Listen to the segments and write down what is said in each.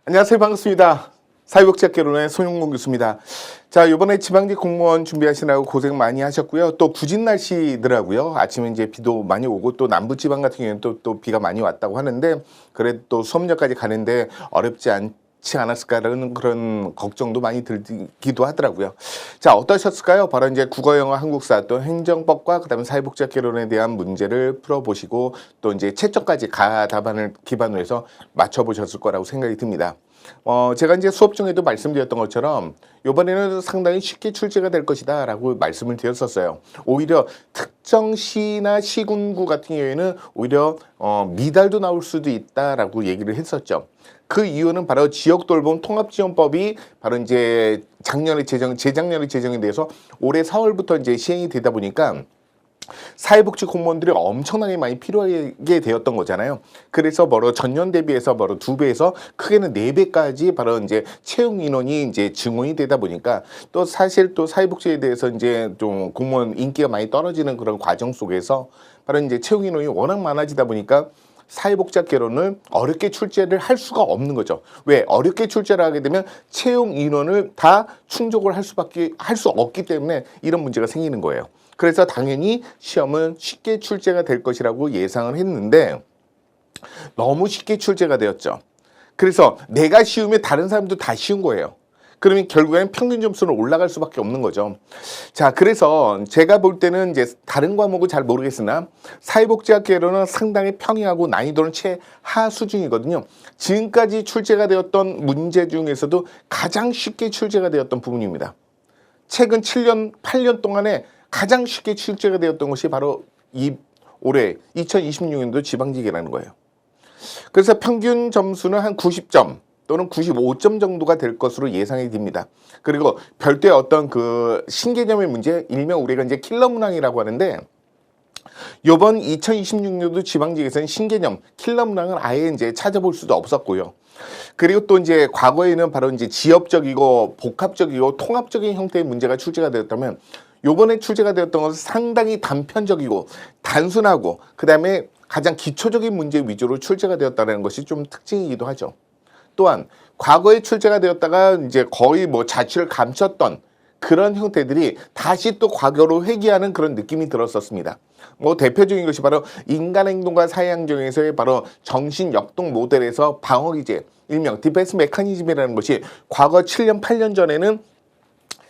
안녕하세요. 반갑습니다. 사회복지학개론의 손용문 교수입니다. 자, 이번에 지방직 공무원 준비하시느라고 고생 많이 하셨고요. 또 구진 날씨더라고요. 아침에 이제 비도 많이 오고 또 남부지방 같은 경우에는 또 비가 많이 왔다고 하는데 그래도 또 수업역까지 가는데 어렵지 않았을까라는 그런 걱정도 많이 들기도 하더라고요. 자, 어떠셨을까요? 바로 이제 국어, 영어, 한국사 또 행정법과 그다음에 사회복지학개론에 대한 문제를 풀어보시고 또 이제 채점까지 가답안을 기반으로 해서 맞춰보셨을 거라고 생각이 듭니다. 제가 이제 수업 중에도 말씀드렸던 것처럼 이번에는 상당히 쉽게 출제가 될 것이다 라고 말씀을 드렸었어요. 오히려 특정 시나 시군구 같은 경우에는 오히려 미달도 나올 수도 있다라고 얘기를 했었죠. 그 이유는 바로 지역돌봄 통합지원법이 바로 이제 재작년에 제정이 돼서 올해 4월부터 이제 시행이 되다 보니까 사회복지 공무원들이 엄청나게 많이 필요하게 되었던 거잖아요. 그래서 바로 전년 대비해서 바로 2배에서 크게는 4배까지 바로 이제 채용 인원이 이제 증원이 되다 보니까 또 사실 또 사회복지에 대해서 이제 좀 공무원 인기가 많이 떨어지는 그런 과정 속에서 바로 이제 채용 인원이 워낙 많아지다 보니까 사회복지학개론을 어렵게 출제를 할 수가 없는 거죠. 왜? 어렵게 출제를 하게 되면 채용 인원을 다 충족을 할 수 없기 때문에 이런 문제가 생기는 거예요. 그래서 당연히 시험은 쉽게 출제가 될 것이라고 예상을 했는데 너무 쉽게 출제가 되었죠. 그래서 내가 쉬우면 다른 사람도 다 쉬운 거예요. 그러면 결국에는 평균 점수는 올라갈 수밖에 없는 거죠. 자, 그래서 제가 볼 때는 이제 다른 과목은 잘 모르겠으나 사회복지학개론은 상당히 평이하고 난이도는 최하 수준이거든요. 지금까지 출제가 되었던 문제 중에서도 가장 쉽게 출제가 되었던 부분입니다. 최근 7년, 8년 동안에 가장 쉽게 출제가 되었던 것이 바로 올해 2026년도 지방직이라는 거예요. 그래서 평균 점수는 한 90점 또는 95점 정도가 될 것으로 예상이 됩니다. 그리고 별도의 어떤 그 신개념의 문제, 일명 우리가 이제 킬러 문항이라고 하는데 이번 2026년도 지방직에서는 신개념 킬러 문항을 아예 이제 찾아볼 수도 없었고요. 그리고 또 이제 과거에는 바로 이제 지역적이고 복합적이고 통합적인 형태의 문제가 출제가 되었다면 요번에 출제가 되었던 것은 상당히 단편적이고 단순하고 그다음에 가장 기초적인 문제 위주로 출제가 되었다는 것이 좀 특징이기도 하죠. 또한 과거에 출제가 되었다가 이제 거의 뭐 자취를 감췄던 그런 형태들이 다시 또 과거로 회귀하는 그런 느낌이 들었었습니다. 뭐 대표적인 것이 바로 인간행동과 사회행정에서의 바로 정신역동 모델에서 방어기제, 일명 디펜스 메커니즘이라는 것이 과거 7년, 8년 전에는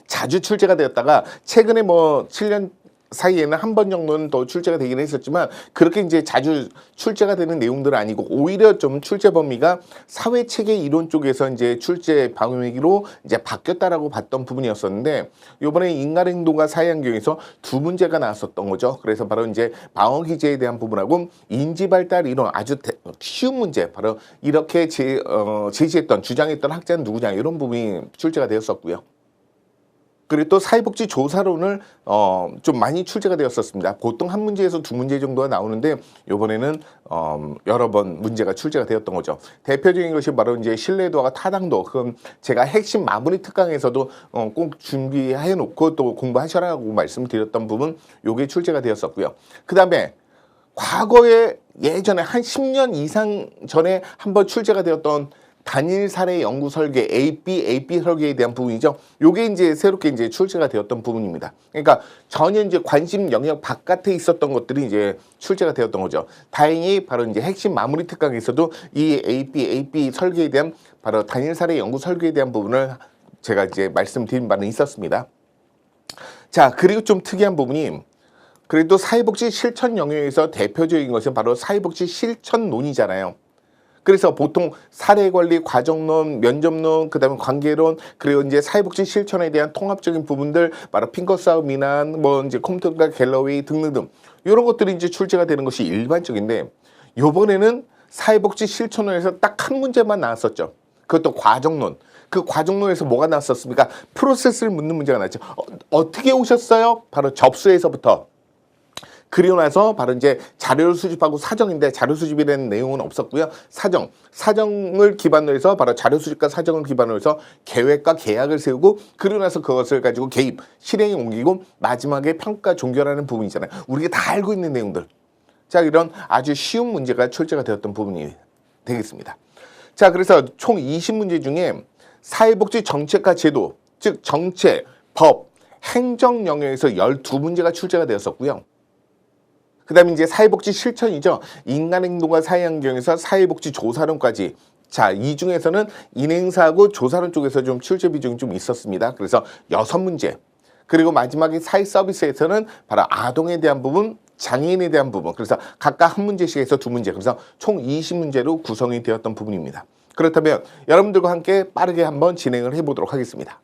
자주 출제가 되었다가 최근에 뭐 7년 사이에는 한 번 정도는 더 출제가 되긴 했었지만 그렇게 이제 자주 출제가 되는 내용들은 아니고 오히려 좀 출제 범위가 사회체계 이론 쪽에서 이제 출제 범위로 이제 바뀌었다라고 봤던 부분이었었는데 이번에 인간행동과 사회환경에서 두 문제가 나왔었던 거죠. 그래서 바로 이제 방어 기제에 대한 부분하고 인지발달 이론 아주 쉬운 문제 바로 이렇게 제시했던 주장했던 학자는 누구냐 이런 부분이 출제가 되었었고요. 그리고 또 사회복지 조사론을 좀 많이 출제가 되었었습니다. 보통 한 문제에서 두 문제 정도가 나오는데 이번에는 여러 번 문제가 출제가 되었던 거죠. 대표적인 것이 바로 이제 신뢰도와 타당도. 그건 제가 핵심 마무리 특강에서도 꼭 준비해 놓고 또 공부하셔라고 말씀드렸던 부분 요게 출제가 되었었고요. 그다음에 과거에 예전에 한 10년 이상 전에 한번 출제가 되었던 단일 사례 연구 설계 AP 설계에 대한 부분이죠. 요게 이제 새롭게 이제 출제가 되었던 부분입니다. 그러니까 전혀 이제 관심 영역 바깥에 있었던 것들이 이제 출제가 되었던 거죠. 다행히 바로 이제 핵심 마무리 특강에서도 이 AP 설계에 대한 바로 단일 사례 연구 설계에 대한 부분을 제가 이제 말씀드린 바는 있었습니다. 자, 그리고 좀 특이한 부분이 그래도 사회복지 실천 영역에서 대표적인 것은 바로 사회복지 실천론이잖아요. 그래서 보통 사례관리, 과정론, 면접론, 그다음에 관계론, 그리고 이제 사회복지 실천에 대한 통합적인 부분들, 바로 핑거사우 미난, 뭐 이제 콤튼과 갤러웨이 등등등 이런 것들이 이제 출제가 되는 것이 일반적인데 이번에는 사회복지 실천론에서 딱 한 문제만 나왔었죠. 그것도 과정론. 그 과정론에서 뭐가 나왔었습니까? 프로세스를 묻는 문제가 나왔죠. 어떻게 오셨어요? 바로 접수에서부터. 그리고 나서 바로 이제 자료를 수집하고 사정인데 자료 수집이라는 내용은 없었고요. 사정을 기반으로 해서 바로 자료 수집과 사정을 기반으로 해서 계획과 계약을 세우고 그리고 나서 그것을 가지고 개입, 실행에 옮기고 마지막에 평가 종결하는 부분이잖아요. 우리가 다 알고 있는 내용들. 자, 이런 아주 쉬운 문제가 출제가 되었던 부분이 되겠습니다. 자, 그래서 총 20문제 중에 사회복지 정책과 제도, 즉 정책, 법, 행정 영역에서 12문제가 출제가 되었었고요. 그 다음에 이제 사회복지 실천이죠. 인간행동과 사회환경에서 사회복지 조사론까지. 자, 이 중에서는 인행사하고 조사론 쪽에서 좀 출제 비중이 좀 있었습니다. 그래서 6문제. 그리고 마지막에 사회 서비스에서는 바로 아동에 대한 부분, 장애인에 대한 부분. 그래서 각각 한 문제씩 해서 2문제. 그래서 총 20문제로 구성이 되었던 부분입니다. 그렇다면 여러분들과 함께 빠르게 한번 진행을 해보도록 하겠습니다.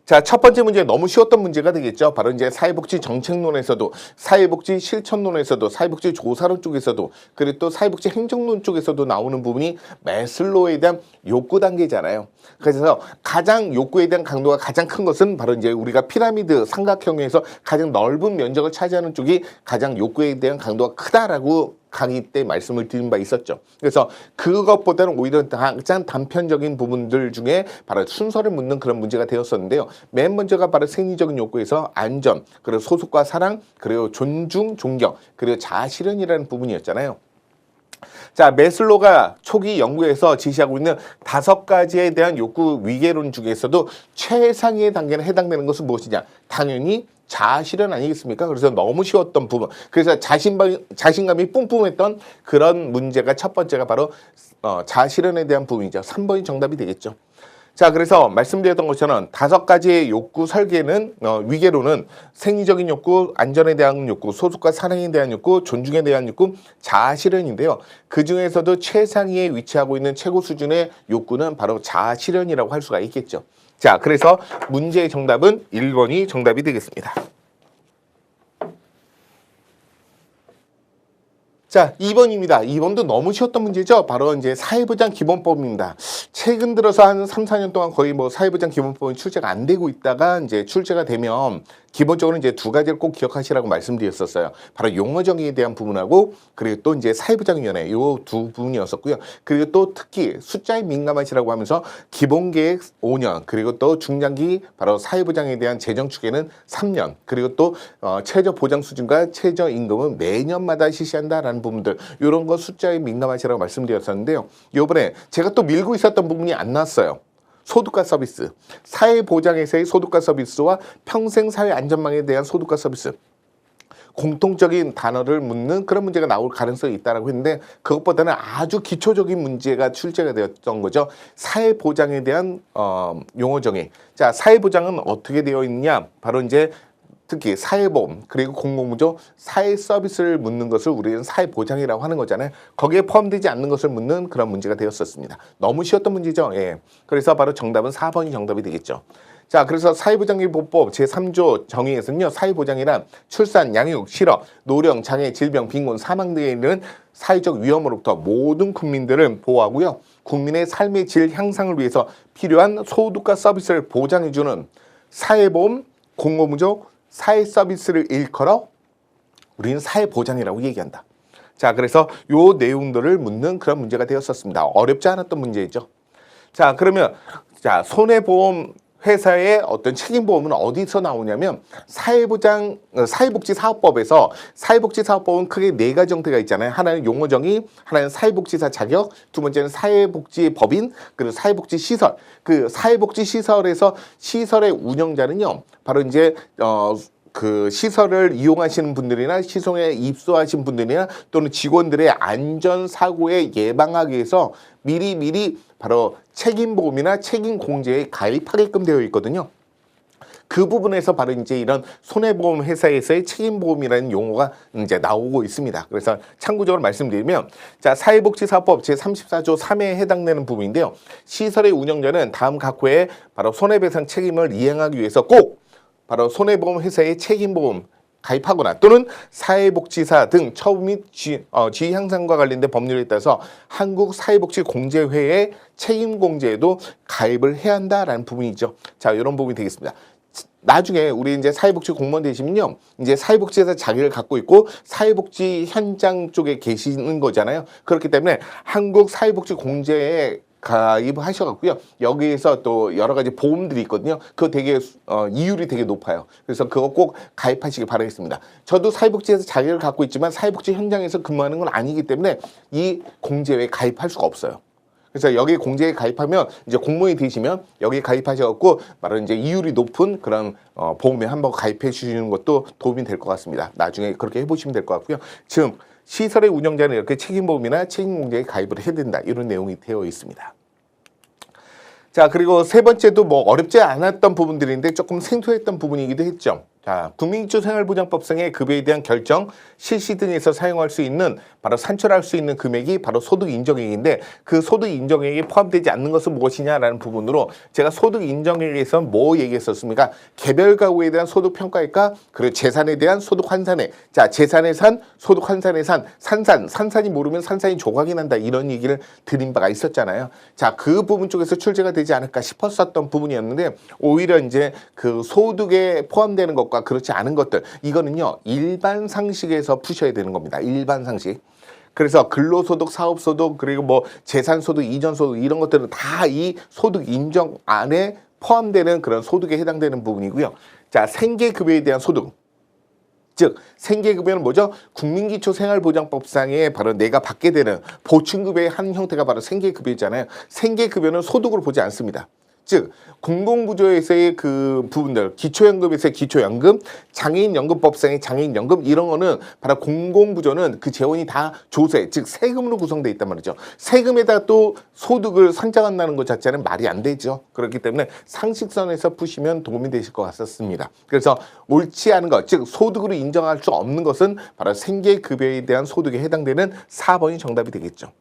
자, 첫 번째 문제 너무 쉬웠던 문제가 되겠죠. 바로 이제 사회복지 정책론에서도, 사회복지 실천론에서도, 사회복지 조사론 쪽에서도, 그리고 또 사회복지 행정론 쪽에서도 나오는 부분이 매슬로우에 대한 욕구 단계잖아요. 그래서 가장 욕구에 대한 강도가 가장 큰 것은 바로 이제 우리가 피라미드 삼각형에서 가장 넓은 면적을 차지하는 쪽이 가장 욕구에 대한 강도가 크다라고 강의 때 말씀을 드린 바 있었죠. 그래서 그것보다는 오히려 가장 단편적인 부분들 중에 바로 순서를 묻는 그런 문제가 되었었는데요. 맨 먼저가 바로 생리적인 욕구에서 안전, 그리고 소속과 사랑, 그리고 존중, 존경, 그리고 자아실현이라는 부분이었잖아요. 자, 매슬로가 초기 연구에서 제시하고 있는 5가지에 대한 욕구 위계론 중에서도 최상위의 단계에 해당되는 것은 무엇이냐? 당연히 자아실현 아니겠습니까? 그래서 너무 쉬웠던 부분. 그래서 자신감이 뿜뿜했던 그런 문제가 첫 번째가 바로 자아실현에 대한 부분이죠. 3번이 정답이 되겠죠. 자, 그래서 말씀드렸던 것처럼 5가지의 욕구 설계는 위계로는 생리적인 욕구, 안전에 대한 욕구, 소속과 사랑에 대한 욕구, 존중에 대한 욕구, 자아실현인데요. 그 중에서도 최상위에 위치하고 있는 최고 수준의 욕구는 바로 자아실현이라고 할 수가 있겠죠. 자, 그래서 문제의 정답은 1번이 정답이 되겠습니다. 자, 2번입니다. 2번도 너무 쉬웠던 문제죠. 바로 이제 사회보장 기본법입니다. 최근 들어서 한 3, 4년 동안 거의 뭐 사회보장 기본법이 출제가 안 되고 있다가 이제 출제가 되면 기본적으로 이제 2가지를 꼭 기억하시라고 말씀드렸었어요. 바로 용어 정의에 대한 부분하고 그리고 또 이제 사회보장위원회 요 2 부분이었었고요. 그리고 또 특히 숫자에 민감하시라고 하면서 기본계획 5년 그리고 또 중장기 바로 사회보장에 대한 재정 추계는 3년 그리고 또 최저 보장 수준과 최저 임금은 매년마다 실시한다라는 부분들 이런 거 숫자에 민감하시라고 말씀드렸었는데요. 요번에 제가 또 밀고 있었던 부분이 안 나왔어요. 소득과 서비스, 사회보장에서의 소득과 서비스와 평생사회안전망에 대한 소득과 서비스 공통적인 단어를 묻는 그런 문제가 나올 가능성이 있다고 했는데 그것보다는 아주 기초적인 문제가 출제가 되었던 거죠. 사회보장에 대한 용어 정의. 자, 사회보장은 어떻게 되어 있느냐? 바로 이제 특히 사회보험 그리고 공공부조 사회 서비스를 묻는 것을 우리는 사회보장이라고 하는 거잖아요. 거기에 포함되지 않는 것을 묻는 그런 문제가 되었었습니다. 너무 쉬웠던 문제죠. 예. 그래서 바로 정답은 4번이 정답이 되겠죠. 자, 그래서 사회보장기본법 제3조 정의에서는요. 사회보장이란 출산, 양육, 실업, 노령, 장애, 질병, 빈곤, 사망 등에 이르는 사회적 위험으로부터 모든 국민들을 보호하고요. 국민의 삶의 질 향상을 위해서 필요한 소득과 서비스를 보장해주는 사회보험, 공공부조 사회 서비스를 일컬어 우리는 사회보장이라고 얘기한다. 자, 그래서 요 내용들을 묻는 그런 문제가 되었었습니다. 어렵지 않았던 문제죠. 자, 그러면 자, 손해보험 회사의 어떤 책임보험은 어디서 나오냐면 사회복지사업법에서 사회복지사업법은 크게 4가지 형태가 있잖아요. 하나는 용어정의, 하나는 사회복지사 자격, 두 번째는 사회복지법인, 그리고 사회복지시설. 그 사회복지시설에서 시설의 운영자는요, 바로 이제 그 시설을 이용하시는 분들이나 시설에 입소하신 분들이나 또는 직원들의 안전사고에 예방하기 위해서 미리 바로 책임보험이나 책임공제에 가입하게끔 되어 있거든요. 그 부분에서 바로 이제 이런 손해보험 회사에서의 책임보험이라는 용어가 이제 나오고 있습니다. 그래서 참고적으로 말씀드리면, 자, 사회복지사법 제34조 3회에 해당되는 부분인데요. 시설의 운영자는 다음 각 회에 바로 손해배상 책임을 이행하기 위해서 꼭 바로 손해보험 회사의 책임보험 가입하거나 또는 사회복지사 등 처우 및 지위 향상과 관련된 법률에 따라서 한국사회복지공제회의 책임공제에도 가입을 해야 한다라는 부분이죠. 자, 이런 부분이 되겠습니다. 나중에 우리 이제 사회복지 공무원 되시면요, 이제 사회복지에서 자격을 갖고 있고 사회복지 현장 쪽에 계시는 거잖아요. 그렇기 때문에 한국사회복지공제에 가입하셔갖고요. 여기에서 또 여러 가지 보험들이 있거든요. 그거 되게 이율이 되게 높아요. 그래서 그거 꼭 가입하시기 바라겠습니다. 저도 사회복지에서 자격을 갖고 있지만 사회복지 현장에서 근무하는 건 아니기 때문에 이 공제에 가입할 수가 없어요. 그래서 여기 공제에 가입하면 이제 공무원이 되시면 여기 가입하셔갖고 바로 이제 이율이 높은 그런 보험에 한번 가입해 주시는 것도 도움이 될 것 같습니다. 나중에 그렇게 해보시면 될 것 같고요. 지금 시설의 운영자는 이렇게 책임보험이나 책임공제에 가입을 해야 된다. 이런 내용이 되어 있습니다. 자, 그리고 세 번째도 뭐 어렵지 않았던 부분들인데 조금 생소했던 부분이기도 했죠. 자, 국민기초생활보장법상의 급여에 대한 결정, 실시 등에서 사용할 수 있는 바로 산출할 수 있는 금액이 바로 소득 인정액인데 그 소득 인정액이 포함되지 않는 것은 무엇이냐라는 부분으로 제가 소득 인정액에서 뭐 얘기했었습니까? 개별 가구에 대한 소득 평가액과 그리고 재산에 대한 소득 환산액. 자, 재산의 산, 소득 환산의 산, 산산이 모르면 산산이 조각이 난다 이런 얘기를 드린 바가 있었잖아요. 자, 그 부분 쪽에서 출제가 되지 않을까 싶었었던 부분이었는데 오히려 이제 그 소득에 포함되는 것과 그렇지 않은 것들 이거는요 일반 상식에서 푸셔야 되는 겁니다. 일반 상식. 그래서 근로소득, 사업소득 그리고 뭐 재산소득, 이전소득 이런 것들은 다 이 소득 인정 안에 포함되는 그런 소득에 해당되는 부분이고요. 자, 생계급여에 대한 소득. 즉 생계급여는 뭐죠? 국민기초생활보장법상에 바로 내가 받게 되는 보충급여의 한 형태가 바로 생계급여잖아요. 생계급여는 소득으로 보지 않습니다. 즉 공공부조에서의 그 부분들 기초연금에서의 기초연금, 장애인연금법상의 장애인연금 이런 거는 바로 공공부조는 그 재원이 다 조세 즉 세금으로 구성되어 있단 말이죠. 세금에다 또 소득을 산정한다는 것 자체는 말이 안 되죠. 그렇기 때문에 상식선에서 푸시면 도움이 되실 것 같았습니다. 그래서 옳지 않은 것 즉 소득으로 인정할 수 없는 것은 바로 생계급여에 대한 소득에 해당되는 4번이 정답이 되겠죠.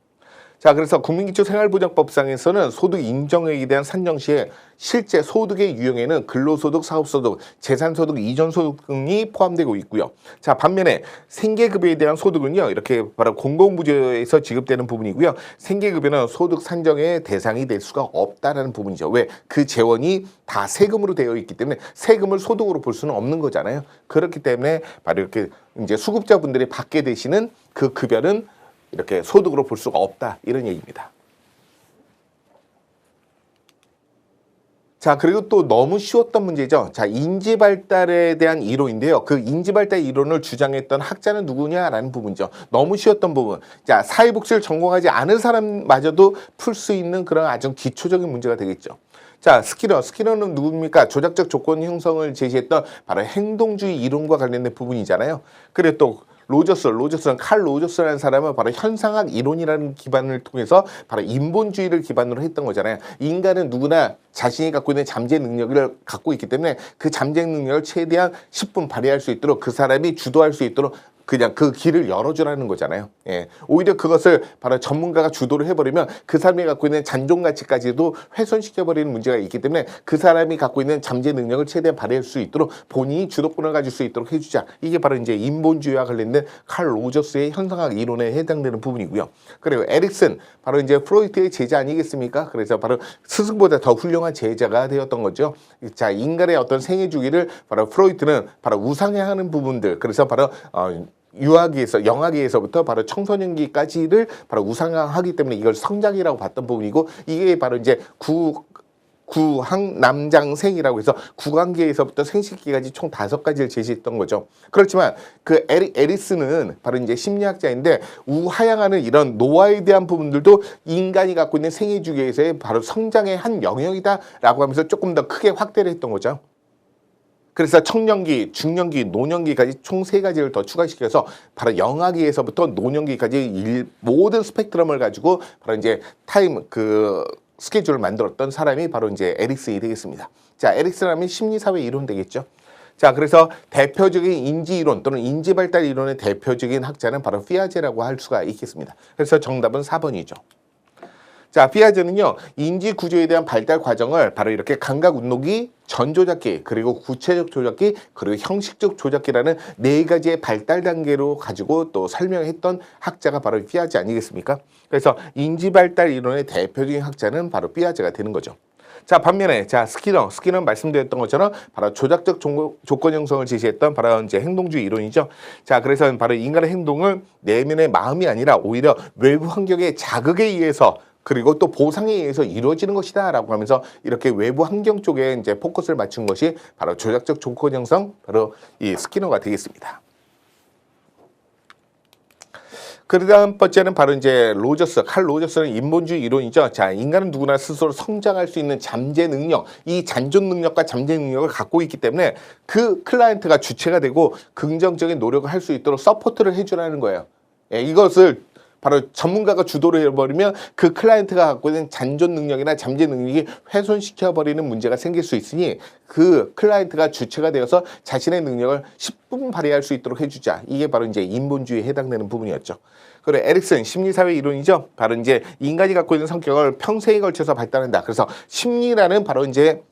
자, 그래서 국민기초생활보장법상에서는 소득 인정액에 대한 산정 시에 실제 소득의 유형에는 근로소득, 사업소득, 재산소득, 이전소득 등이 포함되고 있고요. 자, 반면에 생계급여에 대한 소득은요, 이렇게 바로 공공부조에서 지급되는 부분이고요. 생계급여는 소득 산정의 대상이 될 수가 없다라는 부분이죠. 왜? 그 재원이 다 세금으로 되어 있기 때문에 세금을 소득으로 볼 수는 없는 거잖아요. 그렇기 때문에 바로 이렇게 이제 수급자분들이 받게 되시는 그 급여는 이렇게 소득으로 볼 수가 없다 이런 얘기입니다. 자, 그리고 또 너무 쉬웠던 문제죠. 자, 인지발달에 대한 이론인데요. 그 인지발달 이론을 주장했던 학자는 누구냐라는 부분이죠. 너무 쉬웠던 부분. 자, 사회복지를 전공하지 않은 사람마저도 풀 수 있는 그런 아주 기초적인 문제가 되겠죠. 자, 스키너는 누굽니까? 조작적 조건 형성을 제시했던 바로 행동주의 이론과 관련된 부분이잖아요. 그리고 또 로저스는 칼 로저스라는 사람은 바로 현상학 이론이라는 기반을 통해서 바로 인본주의를 기반으로 했던 거잖아요. 인간은 누구나 자신이 갖고 있는 잠재 능력을 갖고 있기 때문에 그 잠재 능력을 최대한 10분 발휘할 수 있도록 그 사람이 주도할 수 있도록 그냥 그 길을 열어주라는 거잖아요. 예. 오히려 그것을 바로 전문가가 주도를 해버리면 그 사람이 갖고 있는 잔존 가치까지도 훼손시켜버리는 문제가 있기 때문에 그 사람이 갖고 있는 잠재 능력을 최대한 발휘할 수 있도록 본인이 주도권을 가질 수 있도록 해주자. 이게 바로 이제 인본주의와 관련된 칼 로저스의 현상학 이론에 해당되는 부분이고요. 그리고 에릭슨 바로 이제 프로이트의 제자 아니겠습니까? 그래서 바로 스승보다 더 훌륭한 제자가 되었던 거죠. 자, 인간의 어떤 생애 주기를 바로 프로이트는 바로 우상해하는 부분들. 그래서 바로 영아기에서부터 바로 청소년기까지를 바로 우상화하기 때문에 이걸 성장이라고 봤던 부분이고 이게 바로 이제 구항남장생이라고 해서 구강기에서부터 생식기까지 총 5가지를 제시했던 거죠. 그렇지만 그 에리스는 바로 이제 심리학자인데 우하향하는 이런 노화에 대한 부분들도 인간이 갖고 있는 생애 주기에서의 바로 성장의 한 영역이다라고 하면서 조금 더 크게 확대를 했던 거죠. 그래서 청년기, 중년기, 노년기까지 총 3가지를 더 추가시켜서 바로 영아기에서부터 노년기까지 모든 스펙트럼을 가지고 바로 이제 스케줄을 만들었던 사람이 바로 이제 에릭슨이 되겠습니다. 자, 에릭슨하면 심리사회 이론 되겠죠. 자, 그래서 대표적인 인지이론 또는 인지발달 이론의 대표적인 학자는 바로 피아제라고 할 수가 있겠습니다. 그래서 정답은 4번이죠. 자, 피아제는요, 인지 구조에 대한 발달 과정을 바로 이렇게 감각 운동기, 전조작기, 그리고 구체적 조작기, 그리고 형식적 조작기라는 4가지의 발달 단계로 가지고 또 설명했던 학자가 바로 피아제 아니겠습니까? 그래서 인지 발달 이론의 대표적인 학자는 바로 피아제가 되는 거죠. 자, 반면에 스키너는 말씀드렸던 것처럼 바로 조작적 조건 형성을 제시했던 바로 이제 행동주의 이론이죠. 자, 그래서 바로 인간의 행동을 내면의 마음이 아니라 오히려 외부 환경의 자극에 의해서 그리고 또 보상에 의해서 이루어지는 것이다 라고 하면서 이렇게 외부 환경 쪽에 이제 포커스를 맞춘 것이 바로 조작적 조건 형성, 바로 이 스키너가 되겠습니다. 그 다음 번째는 바로 이제 로저스, 칼 로저스는 인본주의 이론이죠. 자, 인간은 누구나 스스로 성장할 수 있는 잠재 능력, 이 잔존 능력과 잠재 능력을 갖고 있기 때문에 그 클라이언트가 주체가 되고 긍정적인 노력을 할 수 있도록 서포트를 해주라는 거예요. 예, 이것을 바로 전문가가 주도를 해버리면 그 클라이언트가 갖고 있는 잔존 능력이나 잠재 능력이 훼손시켜버리는 문제가 생길 수 있으니 그 클라이언트가 주체가 되어서 자신의 능력을 10분 발휘할 수 있도록 해주자. 이게 바로 이제 인본주의에 해당되는 부분이었죠. 그리고 에릭슨 심리사회 이론이죠. 바로 이제 인간이 갖고 있는 성격을 평생에 걸쳐서 발달한다. 그래서 심리라는 바로 이제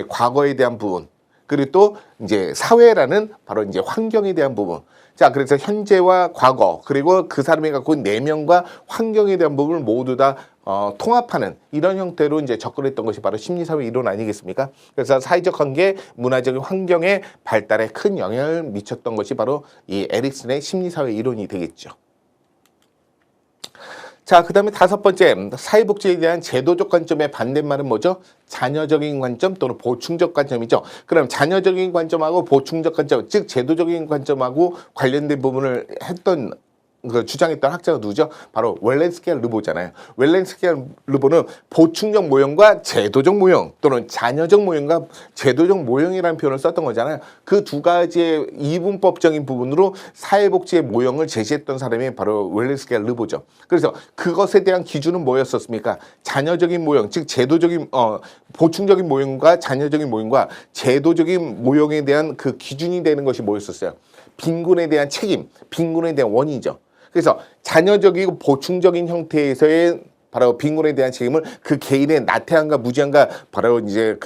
과거에 대한 부분. 그리고 또 이제 사회라는 바로 이제 환경에 대한 부분. 자, 그래서 현재와 과거 그리고 그 사람이 갖고 있는 내면과 환경에 대한 부분을 모두 다 통합하는 이런 형태로 이제 접근했던 것이 바로 심리사회 이론 아니겠습니까? 그래서 사회적 관계, 문화적인 환경의 발달에 큰 영향을 미쳤던 것이 바로 이 에릭슨의 심리사회 이론이 되겠죠. 자, 그 다음에 다섯 번째, 사회복지에 대한 제도적 관점의 반대말은 뭐죠? 자녀적인 관점 또는 보충적 관점이죠. 그럼 자녀적인 관점하고 보충적 관점, 즉 제도적인 관점하고 관련된 부분을 했던 주장했던 학자가 누구죠? 바로 웰렌스키 르보잖아요. 웰렌스키 르보는 보충적 모형과 제도적 모형 또는 자녀적 모형과 제도적 모형이라는 표현을 썼던 거잖아요. 그 두 가지의 이분법적인 부분으로 사회복지의 모형을 제시했던 사람이 바로 웰렌스키 르보죠. 그래서 그것에 대한 기준은 뭐였었습니까? 자녀적인 모형, 즉 제도적인 보충적인 모형과 자녀적인 모형과 제도적인 모형에 대한 그 기준이 되는 것이 뭐였었어요? 빈곤에 대한 책임, 빈곤에 대한 원인이죠. 그래서 자녀적이고 보충적인 형태에서의 바로 빈곤에 대한 책임을 그 개인의 나태함과 무지함과 바로 이제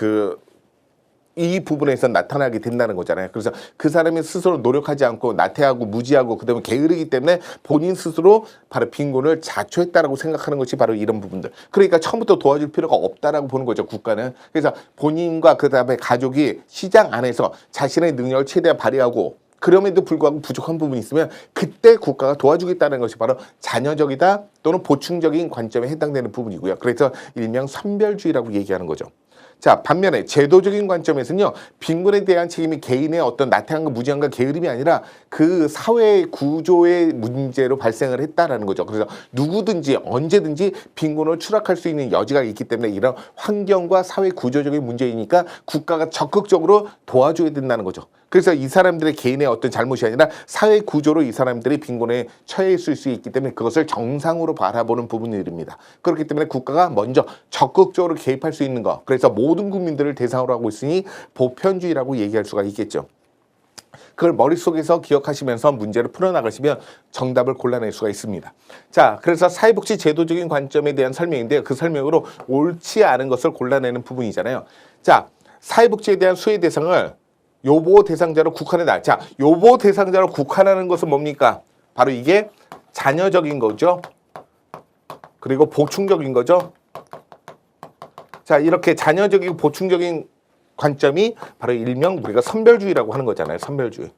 이 부분에서 나타나게 된다는 거잖아요. 그래서 그 사람이 스스로 노력하지 않고 나태하고 무지하고 그다음에 게으르기 때문에 본인 스스로 바로 빈곤을 자초했다라고 생각하는 것이 바로 이런 부분들. 그러니까 처음부터 도와줄 필요가 없다라고 보는 거죠, 국가는. 그래서 본인과 그다음에 가족이 시장 안에서 자신의 능력을 최대한 발휘하고 그럼에도 불구하고 부족한 부분이 있으면 그때 국가가 도와주겠다는 것이 바로 자녀적이다 또는 보충적인 관점에 해당되는 부분이고요. 그래서 일명 선별주의라고 얘기하는 거죠. 자, 반면에 제도적인 관점에서는요, 빈곤에 대한 책임이 개인의 어떤 나태함과 무지함과 게으름이 아니라 그 사회 구조의 문제로 발생을 했다라는 거죠. 그래서 누구든지 언제든지 빈곤을 추락할 수 있는 여지가 있기 때문에 이런 환경과 사회 구조적인 문제이니까 국가가 적극적으로 도와줘야 된다는 거죠. 그래서 이 사람들의 개인의 어떤 잘못이 아니라 사회 구조로 이 사람들이 빈곤에 처해 있을 수 있기 때문에 그것을 정상으로 바라보는 부분들입니다. 그렇기 때문에 국가가 먼저 적극적으로 개입할 수 있는 것. 그래서 모든 국민들을 대상으로 하고 있으니 보편주의라고 얘기할 수가 있겠죠. 그걸 머릿속에서 기억하시면서 문제를 풀어나가시면 정답을 골라낼 수가 있습니다. 자, 그래서 사회복지 제도적인 관점에 대한 설명인데요. 그 설명으로 옳지 않은 것을 골라내는 부분이잖아요. 자, 사회복지에 대한 수혜 대상을 요보 대상자로 국한해다. 자, 요보 대상자로 국한하는 것은 뭡니까? 바로 이게 자녀적인 거죠. 그리고 보충적인 거죠. 자, 이렇게 자녀적이고 보충적인 관점이 바로 일명 우리가 선별주의라고 하는 거잖아요. 선별주의.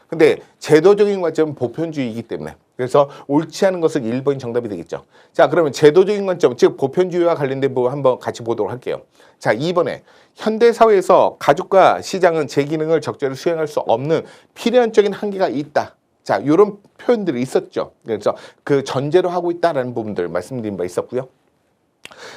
근데 제도적인 관점은 보편주의이기 때문에 그래서 옳지 않은 것은 1번이 정답이 되겠죠. 자, 그러면 제도적인 관점, 즉 보편주의와 관련된 부분 한번 같이 보도록 할게요. 자, 2번에 현대사회에서 가족과 시장은 제 기능을 적절히 수행할 수 없는 필연적인 한계가 있다. 자, 이런 표현들이 있었죠. 그래서 그 전제로 하고 있다라는 부분들 말씀드린 바 있었고요.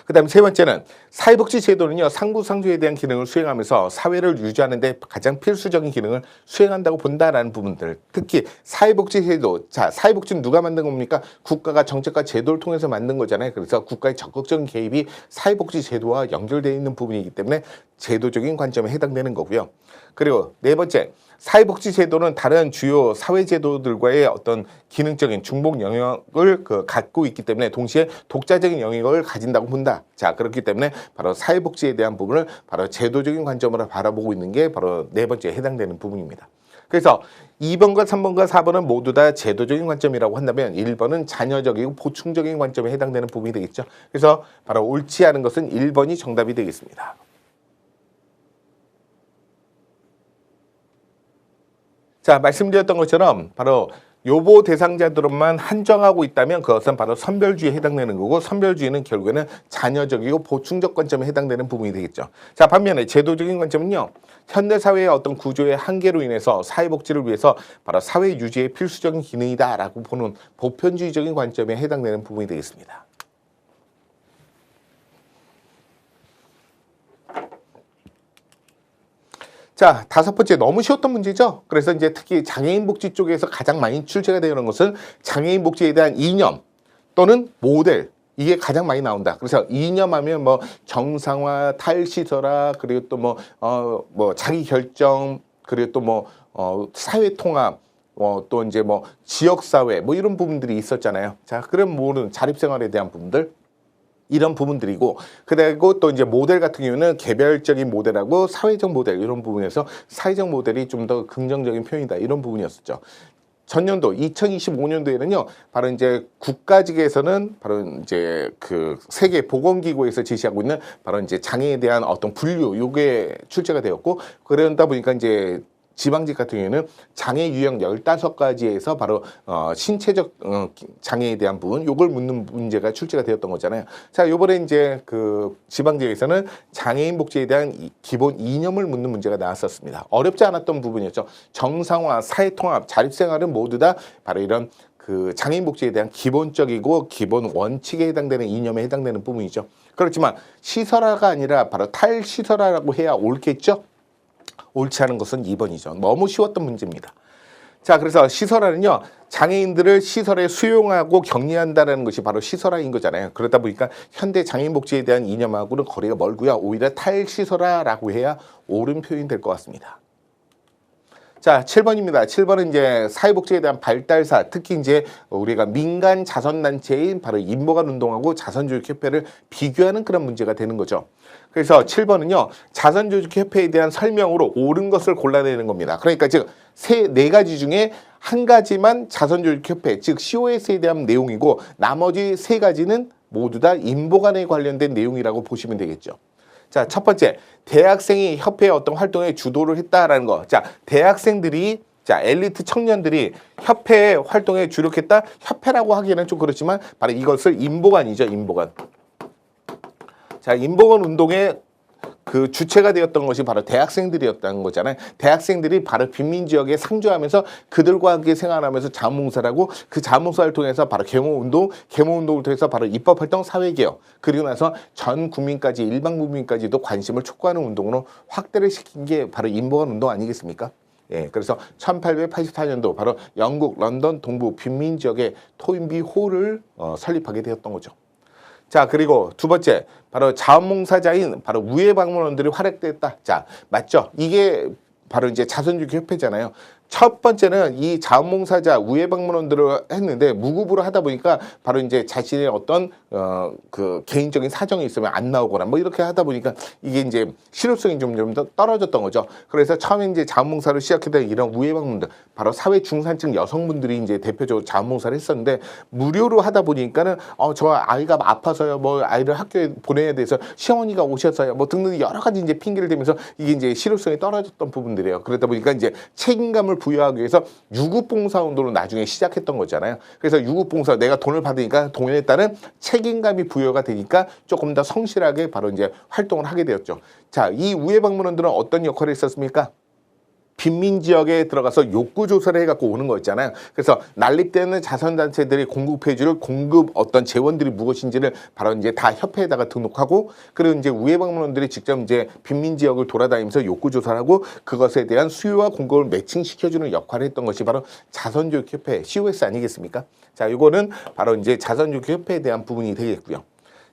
그 다음에 세 번째는 사회복지 제도는요, 상부상조에 대한 기능을 수행하면서 사회를 유지하는 데 가장 필수적인 기능을 수행한다고 본다라는 부분들. 특히 사회복지 제도. 자, 사회복지는 누가 만든 겁니까? 국가가 정책과 제도를 통해서 만든 거잖아요. 그래서 국가의 적극적인 개입이 사회복지 제도와 연결되어 있는 부분이기 때문에 제도적인 관점에 해당되는 거고요. 그리고 네 번째, 사회복지 제도는 다른 주요 사회제도들과의 어떤 기능적인 중복 영역을 갖고 있기 때문에 동시에 독자적인 영역을 가진다고 본다. 자, 그렇기 때문에 바로 사회복지에 대한 부분을 바로 제도적인 관점으로 바라보고 있는 게 바로 네 번째에 해당되는 부분입니다. 그래서 2번과 3번과 4번은 모두 다 제도적인 관점이라고 한다면 1번은 자녀적이고 보충적인 관점에 해당되는 부분이 되겠죠. 그래서 바로 옳지 않은 것은 1번이 정답이 되겠습니다. 자, 말씀드렸던 것처럼 바로 요보 대상자들만 한정하고 있다면 그것은 바로 선별주의에 해당되는 거고, 선별주의는 결국에는 잔여적이고 보충적 관점에 해당되는 부분이 되겠죠. 자, 반면에 제도적인 관점은요, 현대사회의 어떤 구조의 한계로 인해서 사회복지를 위해서 바로 사회 유지의 필수적인 기능이다라고 보는 보편주의적인 관점에 해당되는 부분이 되겠습니다. 자, 다섯 번째, 너무 쉬웠던 문제죠. 그래서 이제 특히 장애인 복지 쪽에서 가장 많이 출제가 되는 것은 장애인 복지에 대한 이념 또는 모델, 이게 가장 많이 나온다. 그래서 이념하면 뭐 정상화, 탈시설화, 그리고 또 뭐 자기 결정, 그리고 또 사회 통합, 또 이제 뭐 지역 사회, 뭐 이런 부분들이 있었잖아요. 자, 그럼 모르는 자립생활에 대한 부분들, 이런 부분들이고, 그리고 또 이제 모델 같은 경우는 개별적인 모델하고 사회적 모델, 이런 부분에서 사회적 모델이 좀 더 긍정적인 표현이다, 이런 부분이었었죠. 전년도 2025년도에는요, 바로 이제 국가직에서는 바로 이제 그 세계 보건기구에서 제시하고 있는 바로 이제 장애에 대한 어떤 분류, 요게 출제가 되었고, 그러다 보니까 이제 지방직 같은 경우에는 장애 유형 15가지에서 바로 신체적 장애에 대한 부분, 요걸 묻는 문제가 출제가 되었던 거잖아요. 자, 요번에 이제 그 지방직에서는 장애인 복지에 대한 기본 이념을 묻는 문제가 나왔었습니다. 어렵지 않았던 부분이었죠. 정상화, 사회통합, 자립생활은 모두 다 바로 이런 그 장애인 복지에 대한 기본적이고 기본 원칙에 해당되는 이념에 해당되는 부분이죠. 그렇지만 시설화가 아니라 바로 탈시설화라고 해야 옳겠죠? 옳지 않은 것은 2번이죠. 너무 쉬웠던 문제입니다. 자, 그래서 시설화는요, 장애인들을 시설에 수용하고 격리한다는 것이 바로 시설화인 거잖아요. 그러다 보니까 현대 장애인 복지에 대한 이념하고는 거리가 멀고요. 오히려 탈시설화라고 해야 옳은 표현이 될 것 같습니다. 자, 7번입니다. 7번은 이제 사회복지에 대한 발달사, 특히 이제 우리가 민간 자선단체인 바로 인보관운동하고 자선조직협회를 비교하는 그런 문제가 되는 거죠. 그래서 7번은요, 자선조직협회에 대한 설명으로 옳은 것을 골라내는 겁니다. 그러니까 즉, 네 가지 중에 한 가지만 자선조직협회, 즉 COS에 대한 내용이고, 나머지 세 가지는 모두 다 인보관에 관련된 내용이라고 보시면 되겠죠. 자, 첫 번째, 대학생이 협회의 어떤 활동에 주도를 했다라는 거. 자, 대학생들이, 자, 엘리트 청년들이 협회의 활동에 주력했다? 협회라고 하기에는 좀 그렇지만 바로 이것을 인보관이죠, 인보관. 자, 인보관 운동의 그 주체가 되었던 것이 바로 대학생들이었다는 거잖아요. 대학생들이 바로 빈민지역에 상주하면서 그들과 함께 생활하면서 자원봉사를 하고, 그 자원봉사를 통해서 바로 계몽운동을 통해서 바로 입법활동, 사회개혁, 그리고 나서 전 국민까지, 일반 국민까지도 관심을 촉구하는 운동으로 확대를 시킨 게 바로 인보관 운동 아니겠습니까? 예, 그래서 1884년도 바로 영국 런던 동부 빈민지역에 토인비 홀을 설립하게 되었던 거죠. 자, 그리고 두 번째, 바로 자원봉사자인 바로 우회방문원들이 활약됐다. 자, 맞죠? 이게 바로 이제 자선주기협회잖아요. 첫 번째는 이 자원봉사자 우회방문원들을 했는데 무급으로 하다 보니까 바로 이제 자신의 어떤 그 개인적인 사정이 있으면 안 나오거나 뭐 이렇게 하다 보니까 이게 이제 실효성이 좀 더 떨어졌던 거죠. 그래서 처음에 이제 자원봉사를 시작했던 이런 우회방문들, 바로 사회 중산층 여성분들이 이제 대표적으로 자원봉사를 했었는데, 무료로 하다 보니까는 저 아이가 아파서요, 뭐 아이를 학교에 보내야 돼서 시어머니가 오셨어요, 뭐 등등 여러 가지 이제 핑계를 대면서 이게 이제 실효성이 떨어졌던 부분들이에요. 그러다 보니까 이제 책임감을 부여하기 위해서 유급봉사운동을 나중에 시작했던 거잖아요. 그래서 유급봉사, 내가 돈을 받으니까 돈에 따른 책임감이 부여가 되니까 조금 더 성실하게 바로 이제 활동을 하게 되었죠. 자, 이 우회방문원들은 어떤 역할을 했었습니까? 빈민지역에 들어가서 욕구조사를 해갖고 오는 거 있잖아요. 그래서 난립되는 자선단체들이 공급해줄 공급 어떤 재원들이 무엇인지를 바로 이제 다 협회에다가 등록하고, 그리고 이제 우회방문원들이 직접 이제 빈민지역을 돌아다니면서 욕구조사를 하고 그것에 대한 수요와 공급을 매칭시켜주는 역할을 했던 것이 바로 자선조직협회, COS 아니겠습니까? 자, 이거는 바로 이제 자선조직협회에 대한 부분이 되겠고요.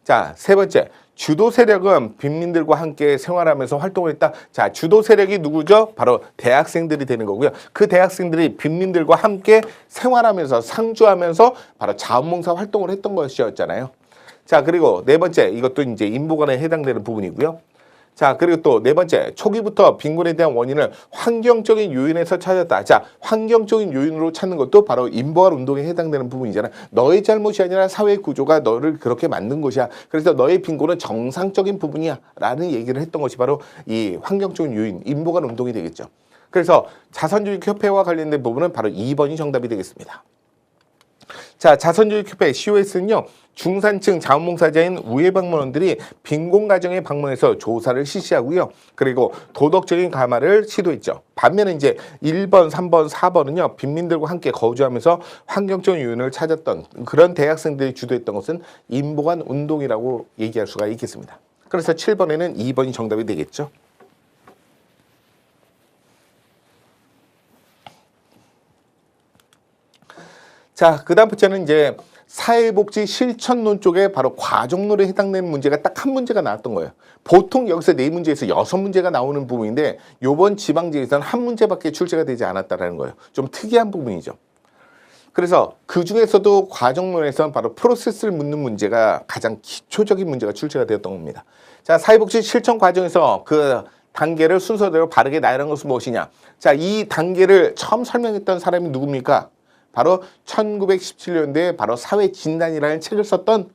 자, 세 번째, 주도 세력은 빈민들과 함께 생활하면서 활동을 했다. 자, 주도 세력이 누구죠? 바로 대학생들이 되는 거고요. 그 대학생들이 빈민들과 함께 생활하면서 상주하면서 바로 자원봉사 활동을 했던 것이었잖아요. 자, 그리고 네 번째, 이것도 이제 인보관에 해당되는 부분이고요. 자, 그리고 또 네 번째, 초기부터 빈곤에 대한 원인을 환경적인 요인에서 찾았다. 자, 환경적인 요인으로 찾는 것도 바로 인보관 운동에 해당되는 부분이잖아요. 너의 잘못이 아니라 사회 구조가 너를 그렇게 만든 것이야. 그래서 너의 빈곤은 정상적인 부분이야 라는 얘기를 했던 것이 바로 이 환경적인 요인, 인보관 운동이 되겠죠. 그래서 자선조직협회와 관련된 부분은 바로 2번이 정답이 되겠습니다. 자, 자선조직협회 COS는요. 중산층 자원봉사자인 우회방문원들이 빈곤가정에 방문해서 조사를 실시하고요. 그리고 도덕적인 감화를 시도했죠. 반면에 이제 1번, 3번, 4번은요. 빈민들과 함께 거주하면서 환경적 요인을 찾았던 그런 대학생들이 주도했던 것은 인보관 운동이라고 얘기할 수가 있겠습니다. 그래서 7번에는 2번이 정답이 되겠죠. 자, 그 다음 번째는 이제 사회복지 실천론 쪽에 바로 과정론에 해당되는 문제가 딱 한 문제가 나왔던 거예요. 보통 여기서 4문제에서 6문제가 나오는 부분인데 요번 지방제에서는 한 문제밖에 출제가 되지 않았다는 거예요. 좀 특이한 부분이죠. 그래서 그 중에서도 과정론에서는 바로 프로세스를 묻는 문제가 가장 기초적인 문제가 출제가 되었던 겁니다. 자, 사회복지 실천 과정에서 그 단계를 순서대로 바르게 나열한 것은 무엇이냐. 자, 이 단계를 처음 설명했던 사람이 누굽니까? 바로 1917년도에 바로 사회진단이라는 책을 썼던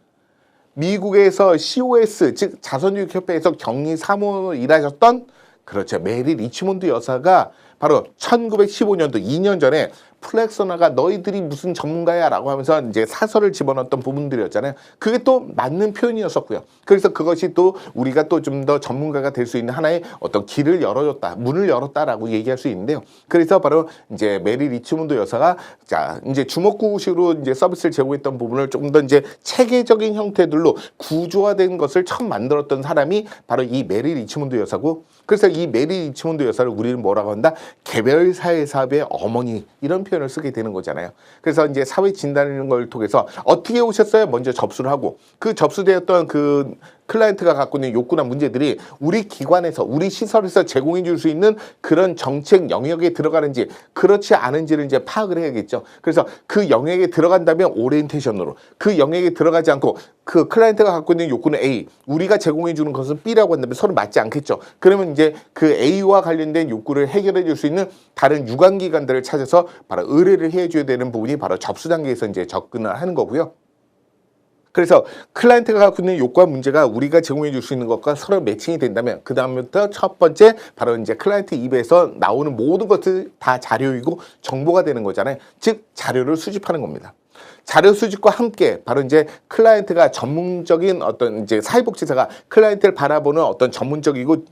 미국에서 COS, 즉 자선조직협회에서 격리 사무를 일하셨던 그렇죠. 메리 리치몬드 여사가 바로 1915년도 2년 전에 플렉서너가 너희들이 무슨 전문가야 라고 하면서 이제 사설을 집어넣었던 부분들이었잖아요. 그게 또 맞는 표현이었었고요. 그래서 그것이 또 우리가 또 좀 더 전문가가 될 수 있는 하나의 어떤 길을 열어줬다, 문을 열었다라고 얘기할 수 있는데요. 그래서 바로 이제 메리 리치몬드 여사가 자, 이제 주먹구구식으로 이제 서비스를 제공했던 부분을 조금 더 이제 체계적인 형태들로 구조화된 것을 처음 만들었던 사람이 바로 이 메리 리치몬드 여사고, 그래서 이 메리 리치몬드 여사를 우리는 뭐라고 한다? 개별 사회 사업의 어머니, 이런 표현을 쓰게 되는 거잖아요. 그래서 이제 사회 진단이라는 걸 통해서 어떻게 오셨어요? 먼저 접수를 하고 그 접수되었던 그 클라이언트가 갖고 있는 욕구나 문제들이 우리 기관에서 우리 시설에서 제공해 줄 수 있는 그런 정책 영역에 들어가는지 그렇지 않은지를 이제 파악을 해야겠죠. 그래서 그 영역에 들어간다면 오리엔테이션으로, 그 영역에 들어가지 않고 그 클라이언트가 갖고 있는 욕구는 A, 우리가 제공해 주는 것은 B라고 한다면 서로 맞지 않겠죠. 그러면 이제 그 A와 관련된 욕구를 해결해 줄 수 있는 다른 유관기관들을 찾아서 바로 의뢰를 해 줘야 되는 부분이 바로 접수 단계에서 이제 접근을 하는 거고요. 그래서 클라이언트가 갖고 있는 욕구와 문제가 우리가 제공해 줄 수 있는 것과 서로 매칭이 된다면 그 다음부터 첫 번째 바로 이제 클라이언트 입에서 나오는 모든 것들 다 자료이고 정보가 되는 거잖아요. 즉 자료를 수집하는 겁니다. 자료 수집과 함께 바로 이제 클라이언트가 전문적인 어떤 이제 사회복지사가 클라이언트를 바라보는 어떤 전문적이고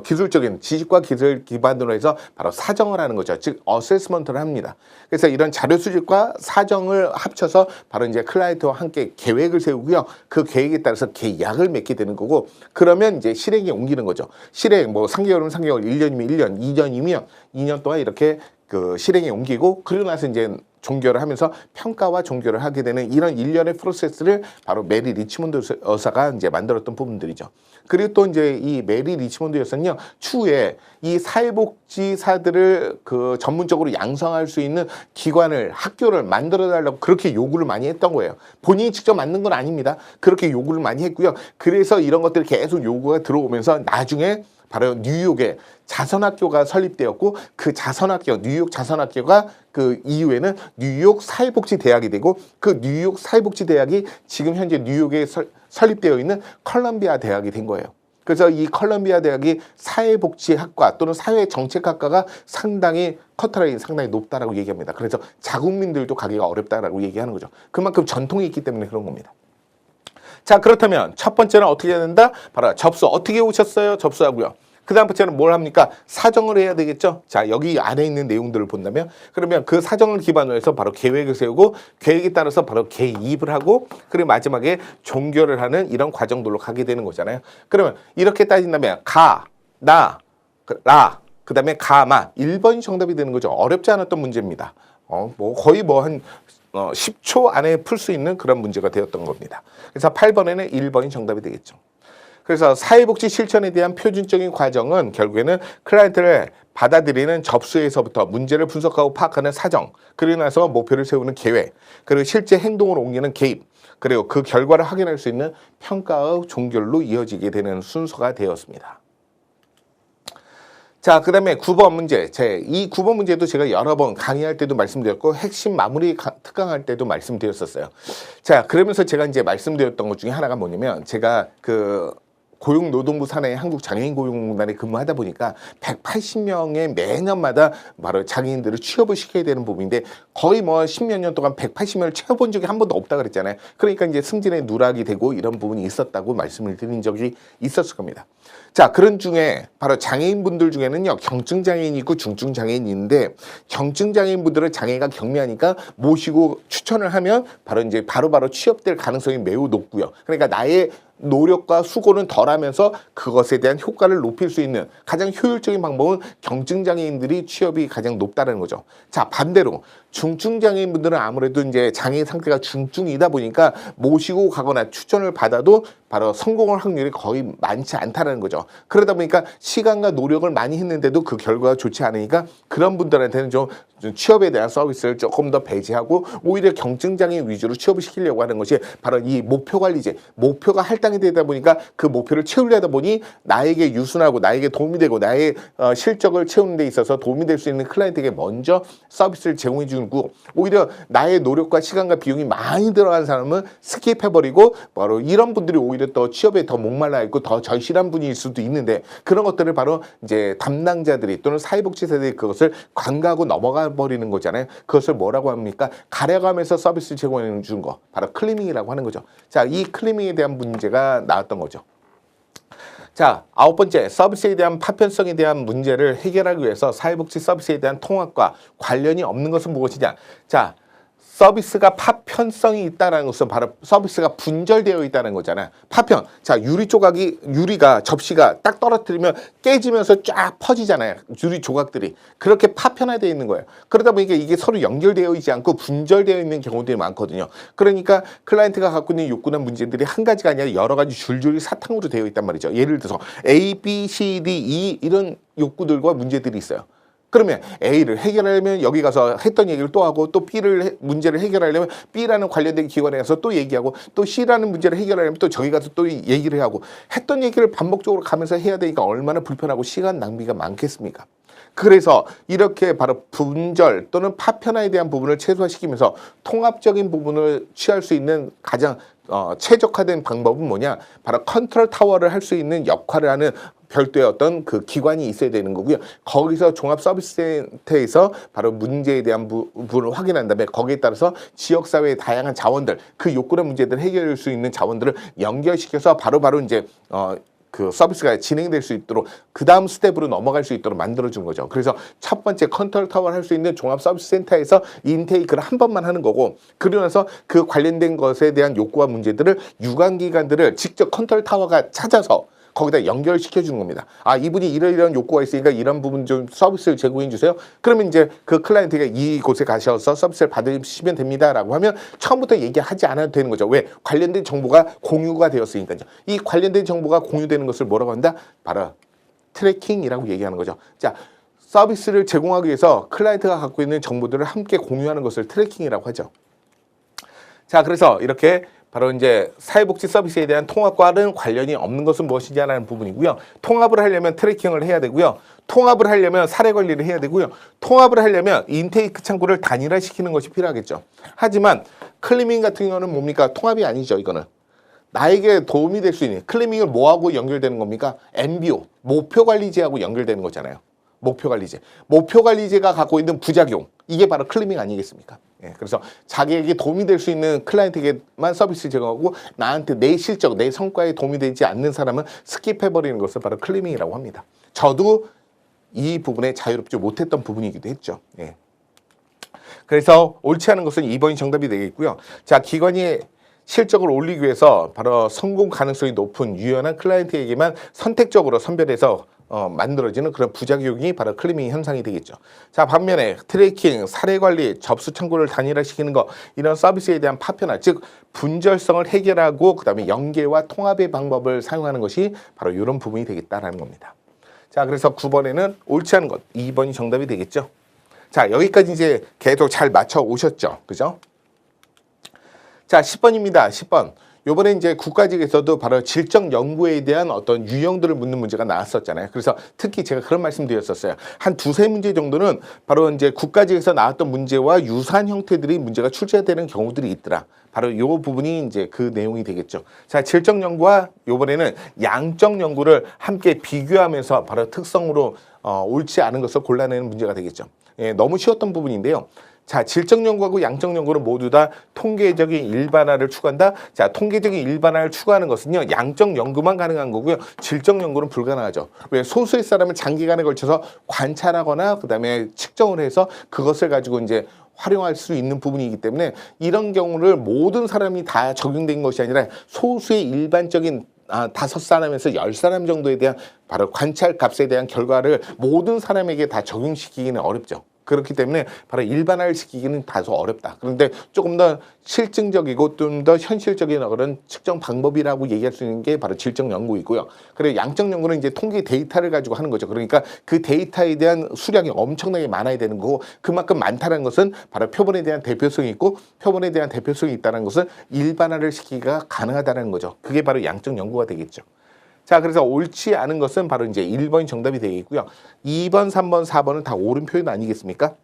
기술적인 지식과 기술 기반으로 해서 바로 사정을 하는 거죠. 즉 어세스먼트를 합니다. 그래서 이런 자료 수집과 사정을 합쳐서 바로 이제 클라이언트와 함께 계획을 세우고요. 그 계획에 따라서 계약을 맺게 되는 거고, 그러면 이제 실행에 옮기는 거죠. 실행 뭐 3개월이면 3개월, 1년이면 1년, 2년이면 2년 동안 이렇게 그 실행에 옮기고, 그러고 나서 이제 종결을 하면서 평가와 종결을 하게 되는 이런 일련의 프로세스를 바로 메리 리치몬드 여사가 이제 만들었던 부분들이죠. 그리고 또 이제 이 메리 리치몬드 여사는요, 추후에 이 사회복지사들을 그 전문적으로 양성할 수 있는 기관을, 학교를 만들어 달라고 그렇게 요구를 많이 했던 거예요. 본인이 직접 만든 건 아닙니다. 그렇게 요구를 많이 했고요. 그래서 이런 것들이 계속 요구가 들어오면서 나중에 바로 뉴욕에 자선학교가 설립되었고, 그 자선학교, 뉴욕 자선학교가 그 이후에는 뉴욕 사회복지대학이 되고, 그 뉴욕 사회복지대학이 지금 현재 뉴욕에 설립되어 있는 컬럼비아 대학이 된 거예요. 그래서 이 컬럼비아 대학이 사회복지학과 또는 사회정책학과가 상당히 커트라인이 상당히 높다라고 얘기합니다. 그래서 자국민들도 가기가 어렵다라고 얘기하는 거죠. 그만큼 전통이 있기 때문에 그런 겁니다. 자, 그렇다면 첫 번째는 어떻게 해야 된다? 바로 접수. 어떻게 오셨어요? 접수하고요. 그 다음 번째는 뭘 합니까? 사정을 해야 되겠죠? 자, 여기 안에 있는 내용들을 본다면, 그러면 그 사정을 기반으로 해서 바로 계획을 세우고, 계획에 따라서 바로 개입을 하고, 그리고 마지막에 종결을 하는 이런 과정들로 가게 되는 거잖아요. 그러면 이렇게 따진다면 가, 나, 라, 그 다음에 가마, 1번이 정답이 되는 거죠. 어렵지 않았던 문제입니다. 뭐 거의 뭐 한 10초 안에 풀 수 있는 그런 문제가 되었던 겁니다. 그래서 8번에는 1번이 정답이 되겠죠. 그래서 사회복지 실천에 대한 표준적인 과정은 결국에는 클라이언트를 받아들이는 접수에서부터 문제를 분석하고 파악하는 사정, 그리고 나서 목표를 세우는 계획, 그리고 실제 행동으로 옮기는 개입, 그리고 그 결과를 확인할 수 있는 평가의 종결로 이어지게 되는 순서가 되었습니다. 자, 그 다음에 9번 문제. 이 9번 문제도 제가 여러 번 강의할 때도 말씀드렸고, 핵심 마무리 특강할 때도 말씀드렸었어요. 자, 그러면서 제가 이제 말씀드렸던 것 중에 하나가 뭐냐면, 제가 그 고용노동부 산하의 한국장애인고용공단에 근무하다 보니까 180명의 매년마다 바로 장애인들을 취업을 시켜야 되는 부분인데 거의 뭐 10몇 년 동안 180명을 채워본 적이 한 번도 없다 그랬잖아요. 그러니까 이제 승진의 누락이 되고 이런 부분이 있었다고 말씀을 드린 적이 있었을 겁니다. 자, 그런 중에 바로 장애인분들 중에는요, 경증장애인이 있고 중증장애인이 있는데 경증장애인분들은 장애가 경미하니까 모시고 추천을 하면 바로 이제 바로바로 취업될 가능성이 매우 높고요. 그러니까 나의 노력과 수고는 덜하면서 그것에 대한 효과를 높일 수 있는 가장 효율적인 방법은 경증장애인들이 취업이 가장 높다는 거죠. 자, 반대로 중증장애인분들은 아무래도 이제 장애 상태가 중증이다 보니까 모시고 가거나 추천을 받아도 바로 성공할 확률이 거의 많지 않다는 거죠. 그러다 보니까 시간과 노력을 많이 했는데도 그 결과가 좋지 않으니까 그런 분들한테는 좀 취업에 대한 서비스를 조금 더 배제하고 오히려 경증장애인 위주로 취업을 시키려고 하는 것이 바로 이 목표관리제, 목표가 할당이 되다 보니까 그 목표를 채우려다 보니 나에게 유순하고 나에게 도움이 되고 나의 실적을 채우는 데 있어서 도움이 될 수 있는 클라이언트에게 먼저 서비스를 제공해 주고 오히려 나의 노력과 시간과 비용이 많이 들어간 사람은 스킵해버리고 바로 이런 분들이 오히려 또 취업에 더 목말라 있고 더 절실한 분일 수도 있는데 그런 것들을 바로 이제 담당자들이 또는 사회복지사들이 그것을 관가하고 넘어가 버리는 거잖아요. 그것을 뭐라고 합니까? 가려가면서 서비스 제공해 주는 거 바로 클리밍이라고 하는 거죠. 자, 이 클리밍에 대한 문제가 나왔던 거죠. 자, 9번째, 서비스에 대한 파편성에 대한 문제를 해결하기 위해서 사회복지 서비스에 대한 통합과 관련이 없는 것은 무엇이냐? 자, 서비스가 파편성이 있다는 것은 바로 서비스가 분절되어 있다는 거잖아요. 파편. 자, 유리가 접시가 딱 떨어뜨리면 깨지면서 쫙 퍼지잖아요. 유리 조각들이. 그렇게 파편화되어 있는 거예요. 그러다 보니까 이게 서로 연결되어 있지 않고 분절되어 있는 경우들이 많거든요. 그러니까 클라이언트가 갖고 있는 욕구나 문제들이 한 가지가 아니라 여러 가지 줄줄이 사탕으로 되어 있단 말이죠. 예를 들어서 A, B, C, D, E 이런 욕구들과 문제들이 있어요. 그러면 A를 해결하려면 여기 가서 했던 얘기를 또 하고 또 문제를 해결하려면 B라는 관련된 기관에 가서 또 얘기하고 또 C라는 문제를 해결하려면 또 저기 가서 또 얘기를 하고 했던 얘기를 반복적으로 가면서 해야 되니까 얼마나 불편하고 시간 낭비가 많겠습니까? 그래서 이렇게 바로 분절 또는 파편화에 대한 부분을 최소화시키면서 통합적인 부분을 취할 수 있는 가장 최적화된 방법은 뭐냐? 바로 컨트롤 타워를 할 수 있는 역할을 하는 별도의 어떤 그 기관이 있어야 되는 거고요. 거기서 종합서비스센터에서 바로 문제에 대한 부분을 확인한 다음에 거기에 따라서 지역사회의 다양한 자원들, 그 욕구나 문제들을 해결할 수 있는 자원들을 연결시켜서 바로바로 이제 그 서비스가 진행될 수 있도록 그 다음 스텝으로 넘어갈 수 있도록 만들어준 거죠. 그래서 첫 번째 컨트롤 타워를 할 수 있는 종합서비스센터에서 인테이크를 한 번만 하는 거고 그러고 나서 그 관련된 것에 대한 욕구와 문제들을 유관기관들을 직접 컨트롤 타워가 찾아서 거기다 연결시켜 주는 겁니다. 아, 이분이 이런 욕구가 있으니까 이런 부분 좀 서비스를 제공해 주세요. 그러면 이제 그 클라이언트가 이곳에 가셔서 서비스를 받으시면 됩니다라고 하면 처음부터 얘기하지 않아도 되는 거죠. 왜? 관련된 정보가 공유가 되었으니까요. 이 관련된 정보가 공유되는 것을 뭐라고 한다? 바로 트래킹이라고 얘기하는 거죠. 자, 서비스를 제공하기 위해서 클라이언트가 갖고 있는 정보들을 함께 공유하는 것을 트래킹이라고 하죠. 자, 그래서 이렇게 바로 이제 사회복지 서비스에 대한 통합과는 관련이 없는 것은 무엇이냐라는 부분이고요. 통합을 하려면 트래킹을 해야 되고요. 통합을 하려면 사례 관리를 해야 되고요. 통합을 하려면 인테이크 창구를 단일화시키는 것이 필요하겠죠. 하지만 클리밍 같은 경우는 뭡니까? 통합이 아니죠, 이거는. 나에게 도움이 될 수 있는 클리밍을 뭐하고 연결되는 겁니까? MBO, 목표관리제하고 연결되는 거잖아요. 목표관리제. 목표관리제가 갖고 있는 부작용. 이게 바로 클리밍 아니겠습니까? 예, 그래서 자기에게 도움이 될 수 있는 클라이언트에게만 서비스 제공하고 나한테 내 실적, 내 성과에 도움이 되지 않는 사람은 스킵해버리는 것을 바로 클리밍이라고 합니다. 저도 이 부분에 자유롭지 못했던 부분이기도 했죠. 예. 그래서 옳지 않은 것은 2번이 정답이 되겠고요. 자, 기관이 실적을 올리기 위해서 바로 성공 가능성이 높은 유연한 클라이언트에게만 선택적으로 선별해서 만들어지는 그런 부작용이 바로 클리밍 현상이 되겠죠. 자, 반면에 트래킹, 사례관리, 접수 창구를 단일화시키는 거 이런 서비스에 대한 파편화, 즉 분절성을 해결하고 그 다음에 연계와 통합의 방법을 사용하는 것이 바로 이런 부분이 되겠다라는 겁니다. 자, 그래서 9번에는 옳지 않은 것 2번이 정답이 되겠죠. 자, 여기까지 이제 계속 잘 맞춰 오셨죠. 그죠? 자, 10번입니다. 10번. 요번에 이제 국가직에서도 바로 질적 연구에 대한 어떤 유형들을 묻는 문제가 나왔었잖아요. 그래서 특히 제가 그런 말씀 드렸었어요. 한 두세 문제 정도는 바로 이제 국가직에서 나왔던 문제와 유사한 형태들이 문제가 출제되는 경우들이 있더라. 바로 요 부분이 이제 그 내용이 되겠죠. 자, 질적 연구와 요번에는 양적 연구를 함께 비교하면서 바로 특성으로 옳지 않은 것을 골라내는 문제가 되겠죠. 예, 너무 쉬웠던 부분인데요. 자, 질적 연구하고 양적 연구는 모두 다 통계적인 일반화를 추구한다. 자, 통계적인 일반화를 추구하는 것은요, 양적 연구만 가능한 거고요. 질적 연구는 불가능하죠. 왜? 소수의 사람을 장기간에 걸쳐서 관찰하거나 그다음에 측정을 해서 그것을 가지고 이제 활용할 수 있는 부분이기 때문에 이런 경우를 모든 사람이 다 적용된 것이 아니라 소수의 일반적인 5사람에서 10사람 정도에 대한 바로 관찰 값에 대한 결과를 모든 사람에게 다 적용시키기는 어렵죠. 그렇기 때문에 바로 일반화를 시키기는 다소 어렵다. 그런데 조금 더 실증적이고 좀 더 현실적인 그런 측정 방법이라고 얘기할 수 있는 게 바로 질적 연구이고요. 그리고 양적 연구는 이제 통계 데이터를 가지고 하는 거죠. 그러니까 그 데이터에 대한 수량이 엄청나게 많아야 되는 거고 그만큼 많다는 것은 바로 표본에 대한 대표성이 있고 표본에 대한 대표성이 있다는 것은 일반화를 시키기가 가능하다는 거죠. 그게 바로 양적 연구가 되겠죠. 자, 그래서 옳지 않은 것은 바로 이제 1번이 정답이 되겠고요. 2번, 3번, 4번은 다 옳은 표현 아니겠습니까?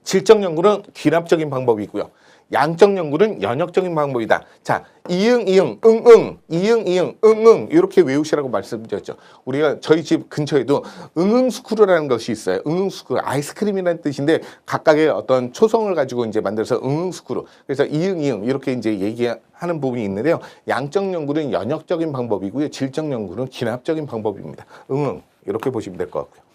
질적 연구는 귀납적인 방법이고요. 양적 연구는 연역적인 방법이다. 자, 이응, 이응, 응응, 이응, 이응, 응응 이렇게 외우시라고 말씀드렸죠. 우리가 저희 집 근처에도 응응스쿠르라는 것이 있어요. 응응스쿠르, 아이스크림이라는 뜻인데 각각의 어떤 초성을 가지고 이제 만들어서 응응스쿠르. 그래서 이응, 이응 이렇게 이제 얘기하는 부분이 있는데요. 양적 연구는 연역적인 방법이고요. 질적 연구는 귀납적인 방법입니다. 응응 이렇게 보시면 될 것 같고요.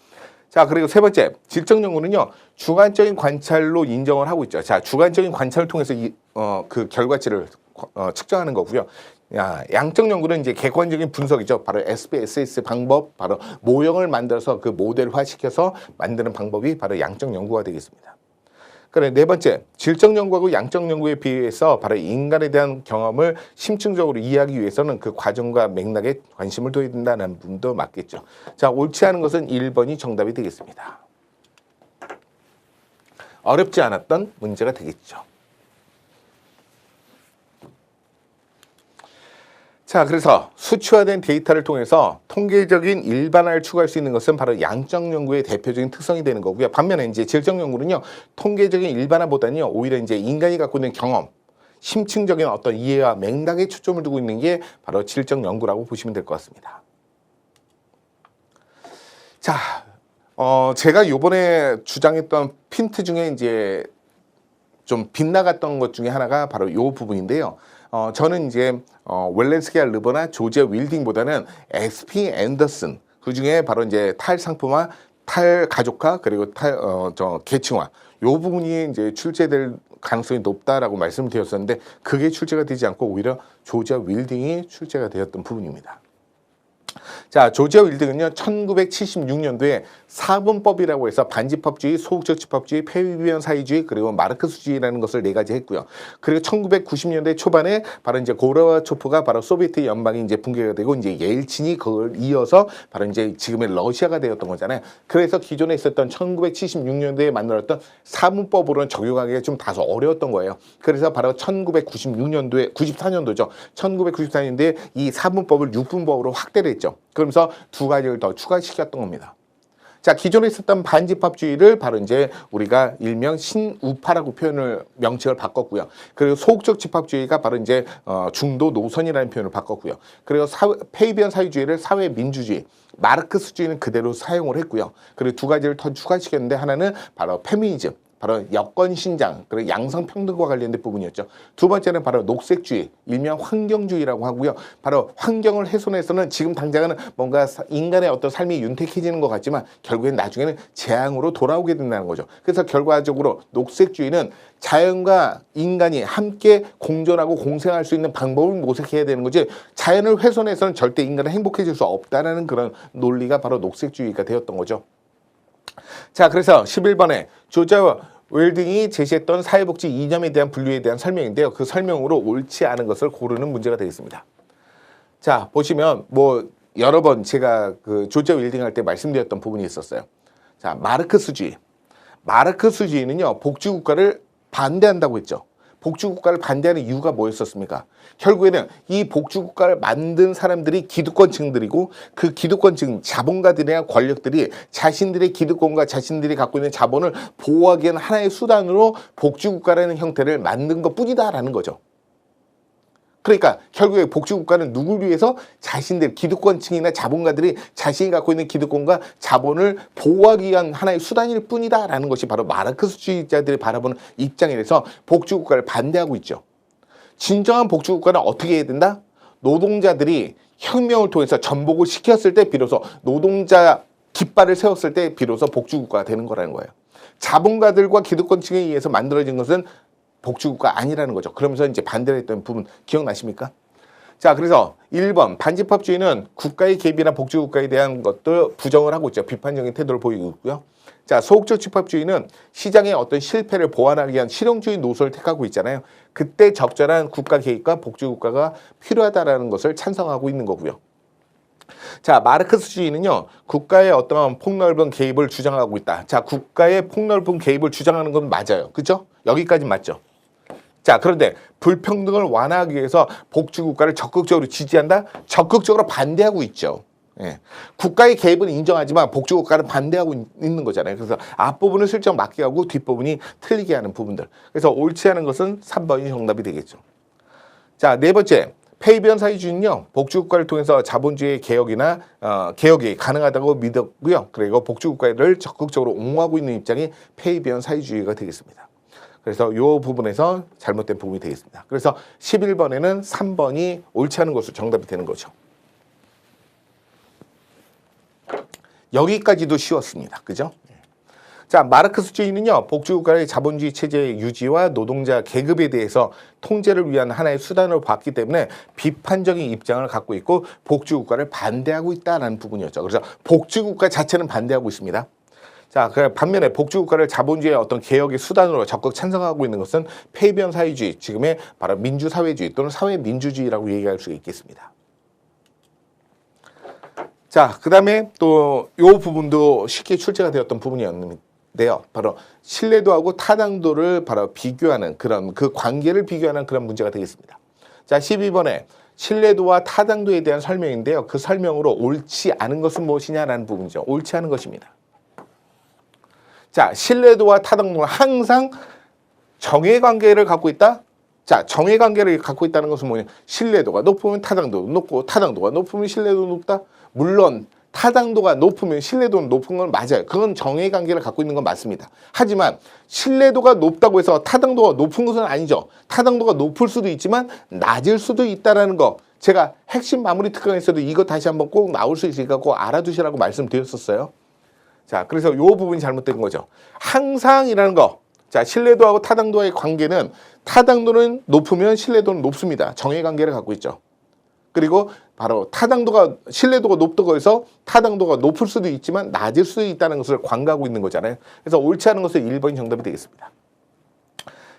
자, 그리고 세 번째, 질적 연구는요, 주관적인 관찰로 인정을 하고 있죠. 자, 주관적인 관찰을 통해서 그 결과치를 측정하는 거고요. 양적 연구는 이제 객관적인 분석이죠. 바로 SPSS 방법, 바로 모형을 만들어서 그 모델화 시켜서 만드는 방법이 바로 양적 연구가 되겠습니다. 그래, 네 번째, 질적 연구하고 양적 연구에 비해서 바로 인간에 대한 경험을 심층적으로 이해하기 위해서는 그 과정과 맥락에 관심을 둬야 된다는 부분도 맞겠죠. 자, 옳지 않은 것은 1번이 정답이 되겠습니다. 어렵지 않았던 문제가 되겠죠. 자, 그래서 수치화된 데이터를 통해서 통계적인 일반화를 추구할 수 있는 것은 바로 양적 연구의 대표적인 특성이 되는 거고요. 반면에 이제 질적 연구는요, 통계적인 일반화보다는요, 오히려 이제 인간이 갖고 있는 경험, 심층적인 어떤 이해와 맥락에 초점을 두고 있는 게 바로 질적 연구라고 보시면 될 것 같습니다. 자, 제가 요번에 주장했던 핀트 중에 이제 좀 빗나갔던 것 중에 하나가 바로 요 부분인데요. 저는 이제 웰렌스키 르버나 조지아 윌딩보다는 SP 앤더슨 그 중에 바로 이제 탈상품화, 탈가족화 그리고 계층화 요 부분이 이제 출제될 가능성이 높다라고 말씀을 드렸었는데 그게 출제가 되지 않고 오히려 조지아 윌딩이 출제가 되었던 부분입니다. 자, 조지아 윌딩은요, 1976년도에 사분법이라고 해서 반집합주의, 소극적 집합주의, 폐위변 사회주의, 그리고 마르크스주의라는 것을 4가지 했고요. 그리고 1990년대 초반에 바로 이제 고르바초프가 바로 소비에트 연방이 이제 붕괴가 되고 이제 옐친이 그걸 이어서 바로 이제 지금의 러시아가 되었던 거잖아요. 그래서 기존에 있었던 1976년도에 만들었던 사분법으로는 적용하기가 좀 다소 어려웠던 거예요. 그래서 바로 1996년도에, 94년도죠. 1994년도에 이 사분법을 6분법으로 확대를 했죠. 그러면서 2가지를 더 추가시켰던 겁니다. 자, 기존에 있었던 반집합주의를 바로 이제 우리가 일명 신우파라고 명칭을 바꿨고요. 그리고 소극적 집합주의가 바로 이제 중도 노선이라는 표현을 바꿨고요. 그리고 폐위변 사회주의를 사회민주주의, 마르크스주의는 그대로 사용을 했고요. 그리고 2가지를 더 추가시켰는데 하나는 바로 페미니즘, 바로 여건 신장, 그리고 양성평등과 관련된 부분이었죠. 2번째는 바로 녹색주의, 일명 환경주의라고 하고요. 바로 환경을 훼손해서는 지금 당장은 뭔가 인간의 어떤 삶이 윤택해지는 것 같지만 결국엔 나중에는 재앙으로 돌아오게 된다는 거죠. 그래서 결과적으로 녹색주의는 자연과 인간이 함께 공존하고 공생할 수 있는 방법을 모색해야 되는 거지 자연을 훼손해서는 절대 인간은 행복해질 수 없다는 그런 논리가 바로 녹색주의가 되었던 거죠. 자, 그래서 11번에 조지아 웰딩이 제시했던 사회복지 이념에 대한 분류에 대한 설명인데요. 그 설명으로 옳지 않은 것을 고르는 문제가 되겠습니다. 자, 보시면 뭐 여러 번 제가 그 조지아 웰딩 할 때 말씀드렸던 부분이 있었어요. 자, 마르크스주의. 마르크스주의는요, 복지국가를 반대한다고 했죠. 복지국가를 반대하는 이유가 뭐였었습니까? 결국에는 이 복지국가를 만든 사람들이 기득권층들이고 그 기득권층 자본가들이나 권력들이 자신들의 기득권과 자신들이 갖고 있는 자본을 보호하기 위한 하나의 수단으로 복지국가라는 형태를 만든 것뿐이다라는 거죠. 그러니까 결국에 복지국가는 누구를 위해서 자신들 기득권층이나 자본가들이 자신이 갖고 있는 기득권과 자본을 보호하기 위한 하나의 수단일 뿐이다라는 것이 바로 마르크스주의자들이 바라보는 입장이라서 복지국가를 반대하고 있죠. 진정한 복지국가는 어떻게 해야 된다? 노동자들이 혁명을 통해서 전복을 시켰을 때 비로소 노동자 깃발을 세웠을 때 비로소 복지국가가 되는 거라는 거예요. 자본가들과 기득권층에 의해서 만들어진 것은 복지국가 아니라는 거죠. 그러면서 이제 반대를 했던 부분 기억나십니까? 자, 그래서 1번 반집합주의는 국가의 개입이나 복지국가에 대한 것도 부정을 하고 있죠. 비판적인 태도를 보이고 있고요. 자, 소극적 집합주의는 시장의 어떤 실패를 보완하기 위한 실용주의 노선을 택하고 있잖아요. 그때 적절한 국가 개입과 복지국가가 필요하다라는 것을 찬성하고 있는 거고요. 자, 마르크스주의는요, 국가의 어떤 폭넓은 개입을 주장하고 있다. 자, 국가의 폭넓은 개입을 주장하는 건 맞아요. 그죠? 여기까지 맞죠? 자, 그런데 불평등을 완화하기 위해서 복지국가를 적극적으로 지지한다? 적극적으로 반대하고 있죠. 예. 국가의 개입은 인정하지만 복지국가는 반대하고 있는 거잖아요. 그래서 앞부분을 슬쩍 맞게 하고 뒷부분이 틀리게 하는 부분들. 그래서 옳지 않은 것은 3번이 정답이 되겠죠. 자, 네 번째. 페이비언 사회주의는요, 복지국가를 통해서 자본주의 개혁이나 개혁이 가능하다고 믿었고요. 그리고 복지국가를 적극적으로 옹호하고 있는 입장이 페이비언 사회주의가 되겠습니다. 그래서 이 부분에서 잘못된 부분이 되겠습니다. 그래서 11번에는 3번이 옳지 않은 것으로 정답이 되는 거죠. 여기까지도 쉬웠습니다. 그죠? 자, 마르크스주의는요, 복지국가의 자본주의 체제의 유지와 노동자 계급에 대해서 통제를 위한 하나의 수단으로 봤기 때문에 비판적인 입장을 갖고 있고 복지국가를 반대하고 있다는 부분이었죠. 그래서 복지국가 자체는 반대하고 있습니다. 자, 반면에 복지국가를 자본주의의 어떤 개혁의 수단으로 적극 찬성하고 있는 것은 페이비언 사회주의, 지금의 바로 민주사회주의 또는 사회민주주의라고 얘기할 수 있겠습니다. 자, 그 다음에 또 이 부분도 쉽게 출제가 되었던 부분이었는데요. 바로 신뢰도하고 타당도를 바로 비교하는 그런 그 관계를 비교하는 그런 문제가 되겠습니다. 자, 12번에 신뢰도와 타당도에 대한 설명인데요. 그 설명으로 옳지 않은 것은 무엇이냐라는 부분이죠. 옳지 않은 것입니다. 자, 신뢰도와 타당도는 항상 정해관계를 갖고 있다? 자, 정해관계를 갖고 있다는 것은 뭐냐? 신뢰도가 높으면 타당도도 높고 타당도가 높으면 신뢰도도 높다? 물론 타당도가 높으면 신뢰도는 높은 건 맞아요. 그건 정해관계를 갖고 있는 건 맞습니다. 하지만 신뢰도가 높다고 해서 타당도가 높은 것은 아니죠. 타당도가 높을 수도 있지만 낮을 수도 있다는 거. 제가 핵심 마무리 특강에서도 이거 다시 한번 꼭 나올 수 있으니까 꼭 알아두시라고 말씀드렸었어요. 자, 그래서 이 부분이 잘못된 거죠. 항상이라는 거. 자, 신뢰도하고 타당도의 관계는 타당도는 높으면 신뢰도는 높습니다. 정해관계를 갖고 있죠. 그리고 바로 타당도가 신뢰도가 높다고 해서 타당도가 높을 수도 있지만 낮을 수도 있다는 것을 관가하고 있는 거잖아요. 그래서 옳지 않은 것은 1번이 정답이 되겠습니다.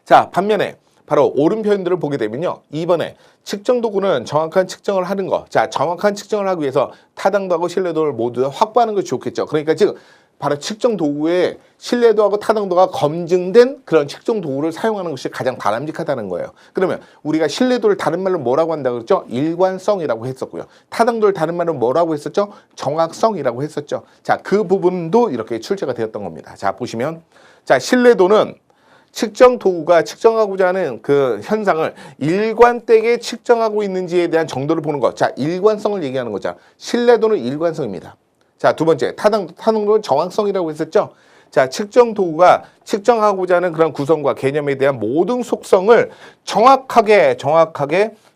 자, 반면에 바로 옳은 표현들을 보게 되면요. 2번에 측정 도구는 정확한 측정을 하는 거. 자, 정확한 측정을 하기 위해서 타당도하고 신뢰도를 모두 다 확보하는 것이 좋겠죠. 그러니까 지금 바로 측정 도구에 신뢰도하고 타당도가 검증된 그런 측정 도구를 사용하는 것이 가장 바람직하다는 거예요. 그러면 우리가 신뢰도를 다른 말로 뭐라고 한다고 그랬죠? 일관성이라고 했었고요. 타당도를 다른 말로 뭐라고 했었죠? 정확성이라고 했었죠. 자, 그 부분도 이렇게 출제가 되었던 겁니다. 자, 보시면 자, 신뢰도는 측정 도구가 측정하고자 하는 그 현상을 일관되게 측정하고 있는지에 대한 정도를 보는 것. 자, 일관성을 얘기하는 거죠. 신뢰도는 일관성입니다. 자, 두 번째, 타당도는 정확성이라고 했었죠. 자, 측정 도구가 측정하고자 하는 그런 구성과 개념에 대한 모든 속성을 정확하게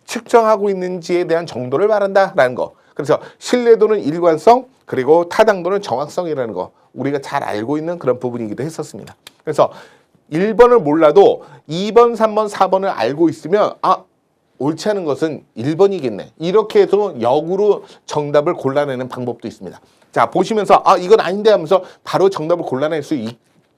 측정하고 있는지에 대한 정도를 말한다라는 거. 그래서 신뢰도는 일관성, 그리고 타당도는 정확성이라는 거. 우리가 잘 알고 있는 그런 부분이기도 했었습니다. 그래서 1번을 몰라도 2번, 3번, 4번을 알고 있으면 옳지 않은 것은 1번이겠네. 이렇게 해서 역으로 정답을 골라내는 방법도 있습니다. 자, 보시면서 이건 아닌데 하면서 바로 정답을 골라낼 수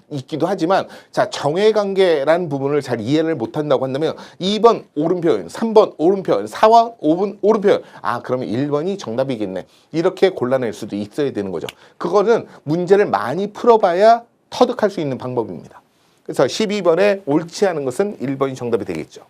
있기도 하지만 자, 정해관계라는 부분을 잘 이해를 못한다고 한다면 2번 옳은 표현, 3번 옳은 표현, 4번 5번 옳은 표현 그러면 1번이 정답이겠네. 이렇게 골라낼 수도 있어야 되는 거죠. 그거는 문제를 많이 풀어봐야 터득할 수 있는 방법입니다. 그래서 12번에 옳지 않은 것은 1번이 정답이 되겠죠.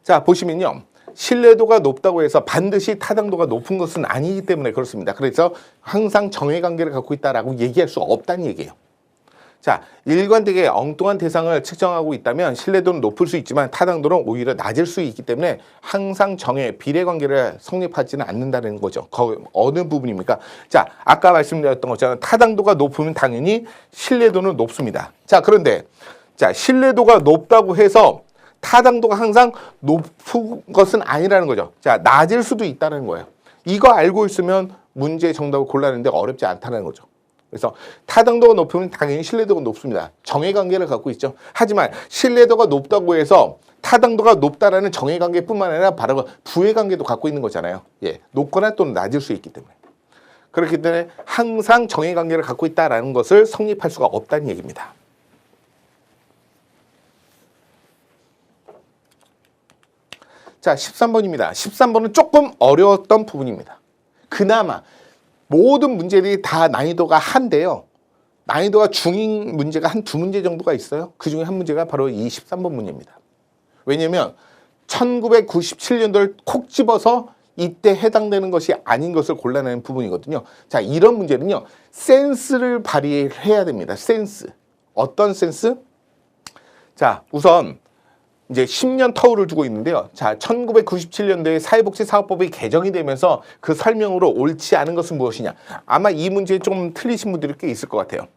자, 보시면요. 신뢰도가 높다고 해서 반드시 타당도가 높은 것은 아니기 때문에 그렇습니다. 그래서 항상 정해관계를 갖고 있다라고 얘기할 수 없다는 얘기예요. 자, 일관되게 엉뚱한 대상을 측정하고 있다면 신뢰도는 높을 수 있지만 타당도는 오히려 낮을 수 있기 때문에 항상 정해 비례관계를 성립하지는 않는다는 거죠. 어느 부분입니까? 자, 아까 말씀드렸던 것처럼 타당도가 높으면 당연히 신뢰도는 높습니다. 자, 그런데 자, 신뢰도가 높다고 해서 타당도가 항상 높은 것은 아니라는 거죠. 자, 낮을 수도 있다는 거예요. 이거 알고 있으면 문제 정답을 골라내는데 어렵지 않다는 거죠. 그래서 타당도가 높으면 당연히 신뢰도가 높습니다. 정해관계를 갖고 있죠. 하지만 신뢰도가 높다고 해서 타당도가 높다라는 정해관계뿐만 아니라 바로 부해관계도 갖고 있는 거잖아요. 예, 높거나 또는 낮을 수 있기 때문에. 그렇기 때문에 항상 정해관계를 갖고 있다라는 것을 성립할 수가 없다는 얘기입니다. 자, 13번입니다. 13번은 조금 어려웠던 부분입니다. 그나마 모든 문제들이 다 난이도가 한데요. 난이도가 중인 문제가 한 두 문제 정도가 있어요. 그 중에 한 문제가 바로 이 13번 문제입니다. 왜냐하면 1997년도를 콕 집어서 이때 해당되는 것이 아닌 것을 골라내는 부분이거든요. 자, 이런 문제는요. 센스를 발휘해야 됩니다. 센스. 어떤 센스? 자, 우선 이제 10년 터울을 두고 있는데요. 자, 1997년도에 사회복지사업법이 개정이 되면서 그 설명으로 옳지 않은 것은 무엇이냐. 아마 이 문제에 좀 틀리신 분들이 꽤 있을 것 같아요.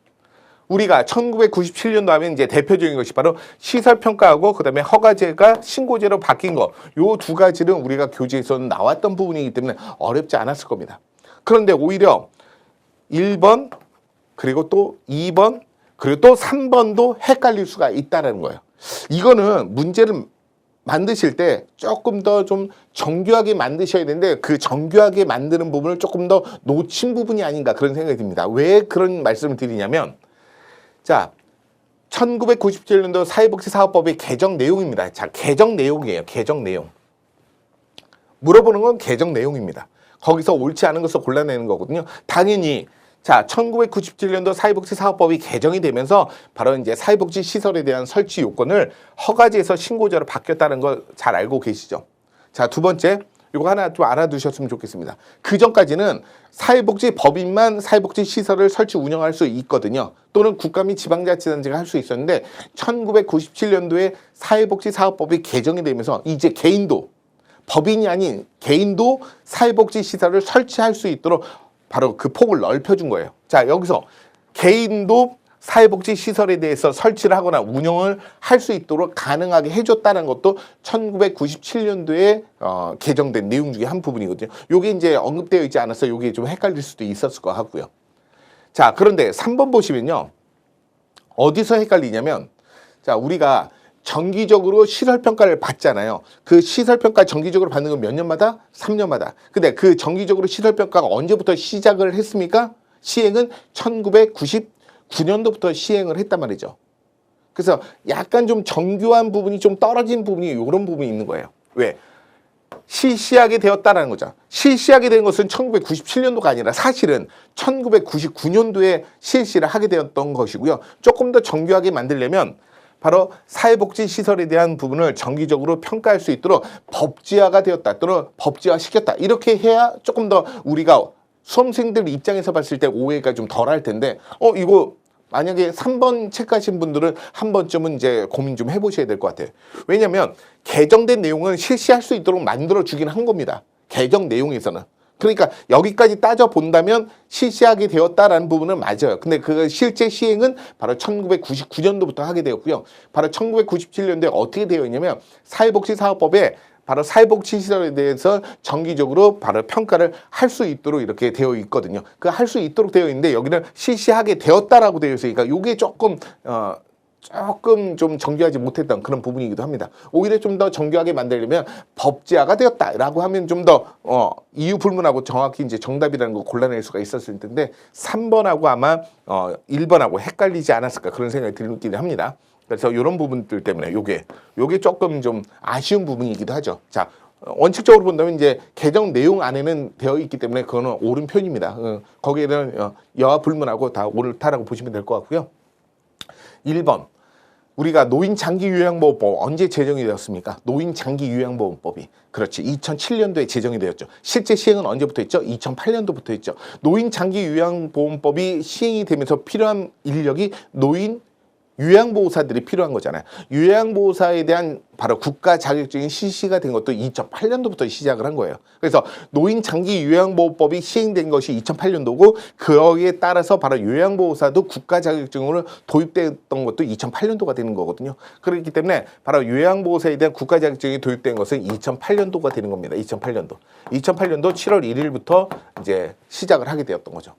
우리가 1997년도 하면 이제 대표적인 것이 바로 시설평가하고 그다음에 허가제가 신고제로 바뀐 거. 요 두 가지는 우리가 교재에서는 나왔던 부분이기 때문에 어렵지 않았을 겁니다. 그런데 오히려 1번 그리고 또 2번 그리고 또 3번도 헷갈릴 수가 있다는 거예요. 이거는 문제를 만드실 때 조금 더 좀 정교하게 만드셔야 되는데 그 정교하게 만드는 부분을 조금 더 놓친 부분이 아닌가 그런 생각이 듭니다. 왜 그런 말씀을 드리냐면 자, 1997년도 사회복지사업법의 개정 내용입니다. 자, 개정 내용이에요. 개정 내용. 물어보는 건 개정 내용입니다. 거기서 옳지 않은 것을 골라내는 거거든요. 당연히 자, 1997년도 사회복지사업법이 개정이 되면서 바로 이제 사회복지 시설에 대한 설치 요건을 허가제에서 신고제로 바뀌었다는 걸 잘 알고 계시죠? 자, 두 번째, 이거 하나 좀 알아두셨으면 좋겠습니다. 그 전까지는 사회복지 법인만 사회복지 시설을 설치 운영할 수 있거든요. 또는 국가 및 지방자치단체가 할 수 있었는데 1997년도에 사회복지사업법이 개정이 되면서 이제 개인도 법인이 아닌 개인도 사회복지 시설을 설치할 수 있도록 바로 그 폭을 넓혀준 거예요. 자, 여기서 개인도 사회복지 시설에 대해서 설치를 하거나 운영을 할 수 있도록 가능하게 해줬다는 것도 1997년도에 개정된 내용 중에 한 부분이거든요. 요게 이제 언급되어 있지 않아서 요게 좀 헷갈릴 수도 있었을 것 같고요. 자, 그런데 3번 보시면요. 어디서 헷갈리냐면 자, 우리가 정기적으로 시설평가를 받잖아요. 그 시설평가 정기적으로 받는 건 몇 년마다? 3년마다. 근데 그 정기적으로 시설평가가 언제부터 시작을 했습니까? 시행은 1999년도부터 시행을 했단 말이죠. 그래서 약간 좀 정교한 부분이 좀 떨어진 부분이 이런 부분이 있는 거예요. 왜? 실시하게 되었다는 거죠. 실시하게 된 것은 1997년도가 아니라 사실은 1999년도에 실시를 하게 되었던 것이고요. 조금 더 정교하게 만들려면 바로 사회복지 시설에 대한 부분을 정기적으로 평가할 수 있도록 법제화가 되었다 또는 법제화 시켰다 이렇게 해야 조금 더 우리가 수험생들 입장에서 봤을 때 오해가 좀 덜 할 텐데 이거 만약에 3번 체크하신 분들은 한 번쯤은 이제 고민 좀 해보셔야 될 것 같아요. 왜냐하면 개정된 내용은 실시할 수 있도록 만들어주긴 한 겁니다. 개정 내용에서는. 그러니까 여기까지 따져본다면 실시하게 되었다라는 부분은 맞아요. 근데 그 실제 시행은 바로 1999년도부터 하게 되었고요. 바로 1997년도에 어떻게 되어 있냐면 사회복지사업법에 바로 사회복지시설에 대해서 정기적으로 바로 평가를 할 수 있도록 이렇게 되어 있거든요. 그 할 수 있도록 되어 있는데 여기는 실시하게 되었다라고 되어 있으니까 이게 조금 좀 정교하지 못했던 그런 부분이기도 합니다. 오히려 좀 더 정교하게 만들려면 법제화가 되었다라고 하면 좀 더 이유 불문하고 정확히 이제 정답이라는 걸 골라낼 수가 있었을 텐데 3번하고 아마 1번하고 헷갈리지 않았을까 그런 생각이 들긴 합니다. 그래서 이런 부분들 때문에 요게 조금 좀 아쉬운 부분이기도 하죠. 자, 원칙적으로 본다면 이제 개정 내용 안에는 되어 있기 때문에 그거는 옳은 편입니다. 거기에는 여하 불문하고 다 옳다라고 보시면 될 것 같고요. 1번. 우리가 노인장기요양보험법 언제 제정이 되었습니까? 노인장기요양보험법이 그렇지 2007년도에 제정이 되었죠. 실제 시행은 언제부터 했죠? 2008년도부터 했죠. 노인장기요양보험법이 시행이 되면서 필요한 인력이 노인 요양보호사들이 필요한 거잖아요. 요양보호사에 대한 바로 국가 자격증이 실시가 된 것도 2008년도부터 시작을 한 거예요. 그래서 노인장기요양보호법이 시행된 것이 2008년도고 거기에 따라서 바로 요양보호사도 국가 자격증으로 도입됐던 것도 2008년도가 되는 거거든요. 그렇기 때문에 바로 요양보호사에 대한 국가 자격증이 도입된 것은 2008년도가 되는 겁니다. 2008년도 7월 1일부터 이제 시작을 하게 되었던 거죠.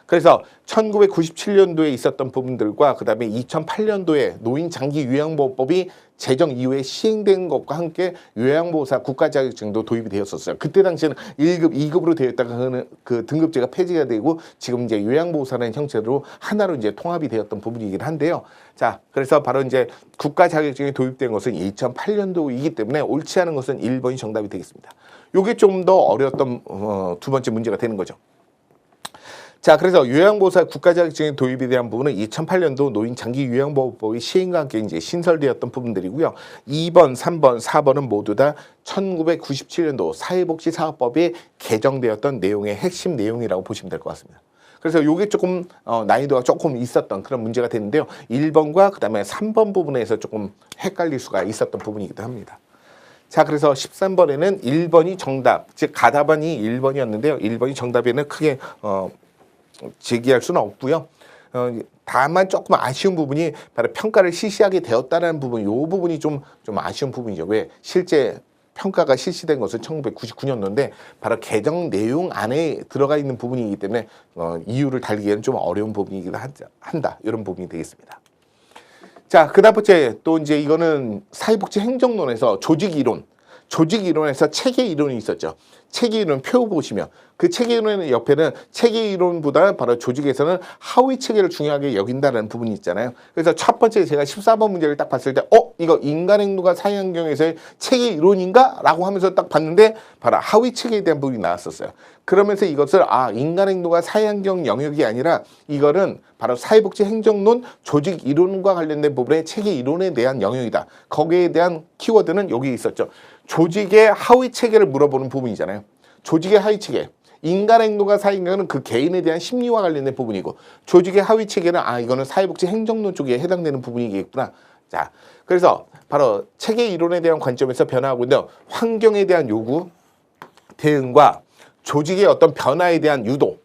그래서 1997년도에 있었던 부분들과 그 다음에 2008년도에 노인장기요양보호법이 제정 이후에 시행된 것과 함께 요양보호사 국가자격증도 도입이 되었었어요. 그때 당시에는 1급, 2급으로 되어 있다가 그 등급제가 폐지가 되고 지금 이제 요양보호사라는 형태로 하나로 이제 통합이 되었던 부분이긴 한데요. 자, 그래서 바로 이제 국가자격증이 도입된 것은 2008년도이기 때문에 옳지 않은 것은 1번이 정답이 되겠습니다. 요게 좀 더 어려웠던 두 번째 문제가 되는 거죠. 자, 그래서 요양보호사 국가자격증의 도입에 대한 부분은 2008년도 노인장기요양보호법의 시행과 함께 이제 신설되었던 부분들이고요. 2번, 3번, 4번은 모두 다 1997년도 사회복지사업법에 개정되었던 내용의 핵심 내용이라고 보시면 될 것 같습니다. 그래서 요게 조금 난이도가 조금 있었던 그런 문제가 되는데요. 1번과 그 다음에 3번 부분에서 조금 헷갈릴 수가 있었던 부분이기도 합니다. 자, 그래서 13번에는 1번이 정답, 즉 가답안이 1번이었는데요. 1번이 정답에는 크게 제기할 수는 없고요. 다만 조금 아쉬운 부분이 바로 평가를 실시하게 되었다는 부분, 이 부분이 좀 아쉬운 부분이죠. 왜? 실제 평가가 실시된 것은 1999년도인데 바로 개정 내용 안에 들어가 있는 부분이기 때문에 이유를 달기에는 좀 어려운 부분이기도 한다. 이런 부분이 되겠습니다. 자, 그다음 번째 또 이제 이거는 사회복지 행정론에서 조직 이론에서 체계 이론이 있었죠. 체계 이론 표 보시면 그 체계 이론의 옆에는 체계 이론보다 바로 조직에서는 하위 체계를 중요하게 여긴다는 부분이 있잖아요. 그래서 첫 번째 제가 14번 문제를 딱 봤을 때 이거 인간행동과 사회환경에서의 체계 이론인가? 라고 하면서 딱 봤는데 바로 하위 체계에 대한 부분이 나왔었어요. 그러면서 이것을 인간행동과 사회환경 영역이 아니라 이거는 바로 사회복지 행정론 조직 이론과 관련된 부분의 체계 이론에 대한 영역이다. 거기에 대한 키워드는 여기 있었죠. 조직의 하위 체계를 물어보는 부분이잖아요. 조직의 하위 체계. 인간행동과 사회행동은 그 개인에 대한 심리와 관련된 부분이고 조직의 하위 체계는 이거는 사회복지 행정론 쪽에 해당되는 부분이겠구나. 자, 그래서 바로 체계 이론에 대한 관점에서 변화하고 있는 환경에 대한 요구, 대응과 조직의 어떤 변화에 대한 유도,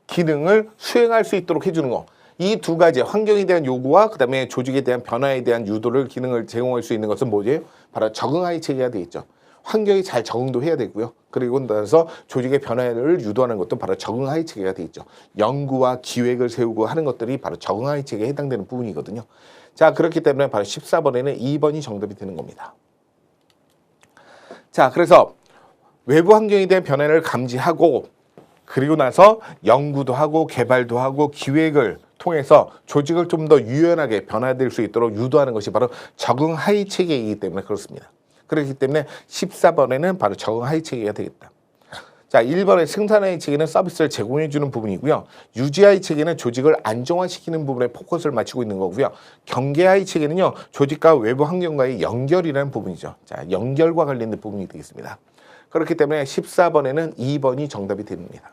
기능을 수행할 수 있도록 해주는 거. 이 두 가지 환경에 대한 요구와 그 다음에 조직에 대한 변화에 대한 유도를 기능을 제공할 수 있는 것은 뭐죠? 바로 적응하위 체계가 되겠죠. 환경이 잘 적응도 해야 되고요. 그리고 나서 조직의 변화를 유도하는 것도 바로 적응하위 체계가 되겠죠. 연구와 기획을 세우고 하는 것들이 바로 적응하위 체계에 해당되는 부분이거든요. 자, 그렇기 때문에 바로 14번에는 2번이 정답이 되는 겁니다. 자, 그래서 외부 환경에 대한 변화를 감지하고 그리고 나서 연구도 하고 개발도 하고 기획을 통해서 조직을 좀 더 유연하게 변화될 수 있도록 유도하는 것이 바로 적응하위 체계이기 때문에 그렇습니다. 그렇기 때문에 14번에는 바로 적응하위 체계가 되겠다. 자, 1번의 생산하위 체계는 서비스를 제공해 주는 부분이고요. 유지하위 체계는 조직을 안정화시키는 부분에 포커스를 맞추고 있는 거고요. 경계하위 체계는요. 조직과 외부 환경과의 연결이라는 부분이죠. 자, 연결과 관련된 부분이 되겠습니다. 그렇기 때문에 14번에는 2번이 정답이 됩니다.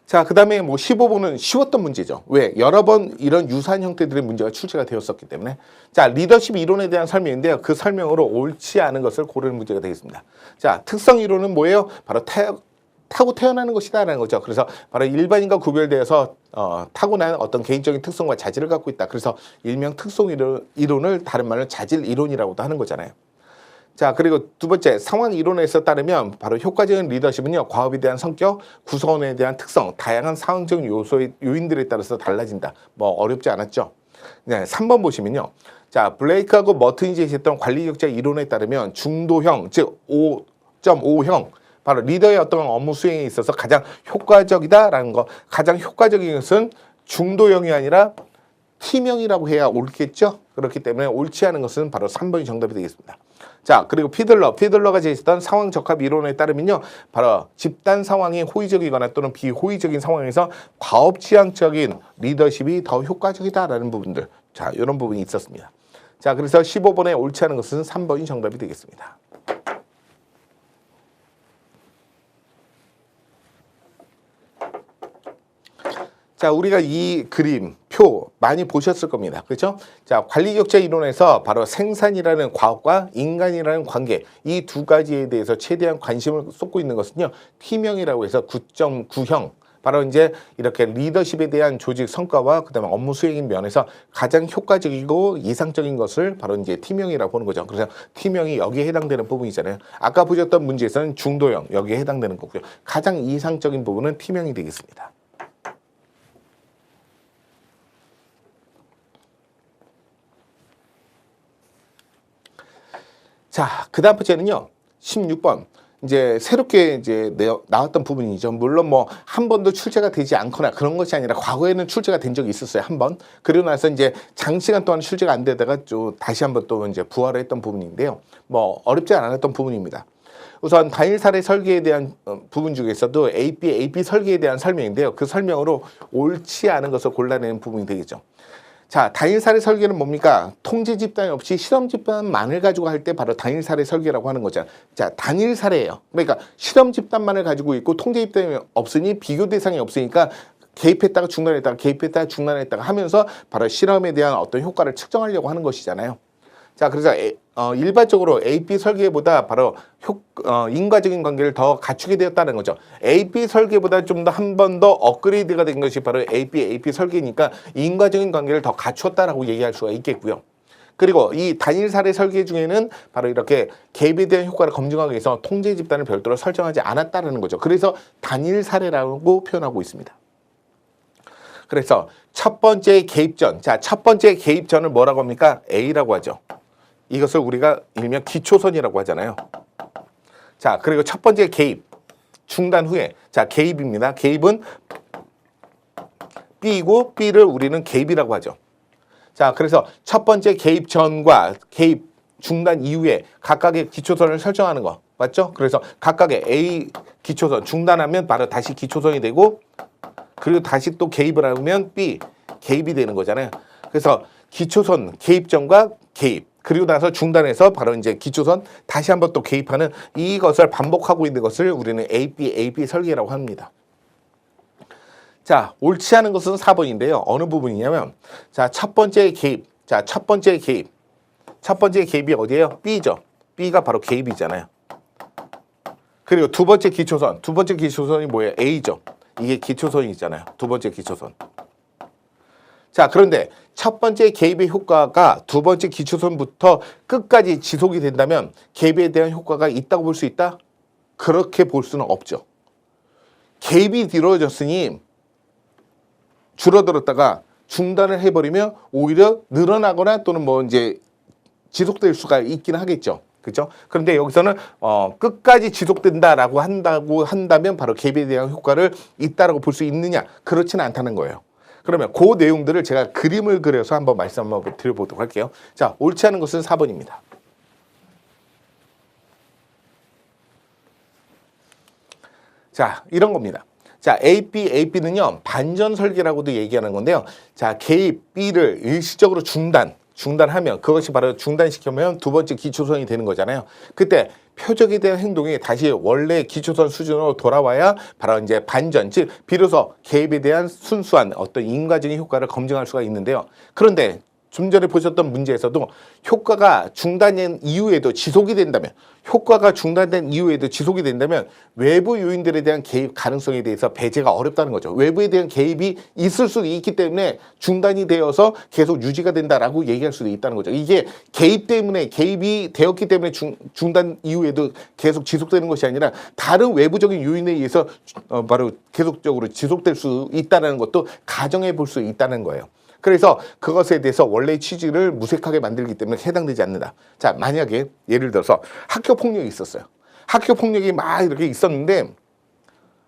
자, 그 다음에 15번은 쉬웠던 문제죠. 왜? 여러 번 이런 유사한 형태들의 문제가 출제가 되었었기 때문에. 자, 리더십 이론에 대한 설명인데요. 그 설명으로 옳지 않은 것을 고르는 문제가 되겠습니다. 자, 특성 이론은 뭐예요? 바로 타고 태어나는 것이다라는 거죠. 그래서 바로 일반인과 구별되어서 타고난 어떤 개인적인 특성과 자질을 갖고 있다. 그래서 일명 특성 이론을 다른 말로 자질 이론이라고도 하는 거잖아요. 자, 그리고 두 번째 상황 이론에서 따르면 바로 효과적인 리더십은요. 과업에 대한 성격, 구성원에 대한 특성, 다양한 상황적 요인들에 따라서 달라진다. 뭐 어렵지 않았죠. 네, 3번 보시면요. 자, 블레이크하고 머튼이 제시했던 관리격자 이론에 따르면 중도형, 즉 5.5형 바로 리더의 어떤 업무 수행에 있어서 가장 효과적이다라는 거. 가장 효과적인 것은 중도형이 아니라 T명이라고 해야 옳겠죠? 그렇기 때문에 옳지 않은 것은 바로 3번이 정답이 되겠습니다. 자, 그리고 피들러가 제시했던 상황 적합 이론에 따르면요, 바로 집단 상황이 호의적이거나 또는 비호의적인 상황에서 과업지향적인 리더십이 더 효과적이다라는 부분들, 자, 이런 부분이 있었습니다. 자, 그래서 15번에 옳지 않은 것은 3번이 정답이 되겠습니다. 자, 우리가 이 그림, 표 많이 보셨을 겁니다. 그렇죠? 자, 관리격자 이론에서 바로 생산이라는 과업과 인간이라는 관계, 이 두 가지에 대해서 최대한 관심을 쏟고 있는 것은요, T명이라고 해서 9.9형, 바로 이제 이렇게 리더십에 대한 조직 성과와 그다음에 업무 수행인 면에서 가장 효과적이고 이상적인 것을 바로 이제 T명이라고 보는 거죠. 그래서 T명이 여기에 해당되는 부분이잖아요. 아까 보셨던 문제에서는 중도형, 여기에 해당되는 거고요. 가장 이상적인 부분은 T명이 되겠습니다. 자, 그 다음 번째는요, 16번. 이제 새롭게 이제 나왔던 부분이죠. 물론 뭐 한 번도 출제가 되지 않거나 그런 것이 아니라 과거에는 출제가 된 적이 있었어요. 한 번. 그리고 나서 이제 장시간 동안 출제가 안 되다가 좀 다시 한번 또 이제 부활을 했던 부분인데요. 뭐 어렵지 않았던 부분입니다. 우선 단일 사례 설계에 대한 부분 중에서도 AP 설계에 대한 설명인데요. 그 설명으로 옳지 않은 것을 골라내는 부분이 되겠죠. 자, 단일 사례 설계는 뭡니까? 통제 집단이 없이 실험 집단만을 가지고 할 때 바로 단일 사례 설계라고 하는 거죠. 자, 단일 사례예요. 그러니까 실험 집단만을 가지고 있고 통제 집단이 없으니 비교 대상이 없으니까 개입했다가 중단했다가 개입했다가 중단했다가 하면서 바로 실험에 대한 어떤 효과를 측정하려고 하는 것이잖아요. 자, 그래서 일반적으로 AP 설계보다 바로 인과적인 관계를 더 갖추게 되었다는 거죠. AP 설계보다 좀 더 한 번 더 업그레이드가 된 것이 바로 AP 설계니까 인과적인 관계를 더 갖추었다라고 얘기할 수가 있겠고요. 그리고 이 단일 사례 설계 중에는 바로 이렇게 개입에 대한 효과를 검증하기 위해서 통제 집단을 별도로 설정하지 않았다는 거죠. 그래서 단일 사례라고 표현하고 있습니다. 그래서 첫 번째 개입전, 자, 첫 번째 개입전을 뭐라고 합니까? A라고 하죠. 이것을 우리가 일명 기초선이라고 하잖아요. 자, 그리고 첫 번째 개입, 중단 후에, 자, 개입입니다. 개입은 B이고 B를 우리는 개입이라고 하죠. 자, 그래서 첫 번째 개입 전과 개입 중단 이후에 각각의 기초선을 설정하는 거 맞죠? 그래서 각각의 A 기초선 중단하면 바로 다시 기초선이 되고, 그리고 다시 또 개입을 하면 B 개입이 되는 거잖아요. 그래서 기초선 개입 전과 개입, 그리고 나서 중단해서 바로 이제 기초선 다시 한번 또 개입하는 이것을 반복하고 있는 것을 우리는 AP 설계라고 합니다. 자, 옳지 않은 것은 4번인데요. 어느 부분이냐면, 자, 첫 번째 개입. 자, 첫 번째 개입. 첫 번째 개입이 어디예요? B죠. B가 바로 개입이잖아요. 그리고 두 번째 기초선. 두 번째 기초선이 뭐예요? A죠. 이게 기초선이 있잖아요. 두 번째 기초선. 자, 그런데 첫 번째 개입의 효과가 두 번째 기초선부터 끝까지 지속이 된다면 개입에 대한 효과가 있다고 볼 수 있다? 그렇게 볼 수는 없죠. 개입이 이루어졌으니 줄어들었다가 중단을 해버리면 오히려 늘어나거나 또는 뭐 이제 지속될 수가 있긴 하겠죠. 그렇죠? 그런데 여기서는 끝까지 지속된다라고 한다면 바로 개입에 대한 효과를 있다라고 볼 수 있느냐? 그렇지는 않다는 거예요. 그러면 그 내용들을 제가 그림을 그려서 한번 말씀 한번 드려보도록 할게요. 자, 옳지 않은 것은 4번입니다. 자, 이런 겁니다. 자, AP는요, 반전 설계라고도 얘기하는 건데요. 자, 개입 B를 일시적으로 중단하면 그것이 바로 중단시키면 두 번째 기초선이 되는 거잖아요. 그때 표적에 대한 행동이 다시 원래 기초선 수준으로 돌아와야 바로 이제 반전, 즉 비로소 개입에 대한 순수한 어떤 인과적인 효과를 검증할 수가 있는데요. 그런데 좀 전에 보셨던 문제에서도 효과가 중단된 이후에도 지속이 된다면 외부 요인들에 대한 개입 가능성에 대해서 배제가 어렵다는 거죠. 외부에 대한 개입이 있을 수도 있기 때문에 중단이 되어서 계속 유지가 된다라고 얘기할 수도 있다는 거죠. 이게 개입이 되었기 때문에 중단 이후에도 계속 지속되는 것이 아니라 다른 외부적인 요인에 의해서 바로 계속적으로 지속될 수 있다는 것도 가정해 볼 수 있다는 거예요. 그래서 그것에 대해서 원래의 취지를 무색하게 만들기 때문에 해당되지 않는다. 자, 만약에 예를 들어서 학교 폭력이 있었어요. 학교 폭력이 막 이렇게 있었는데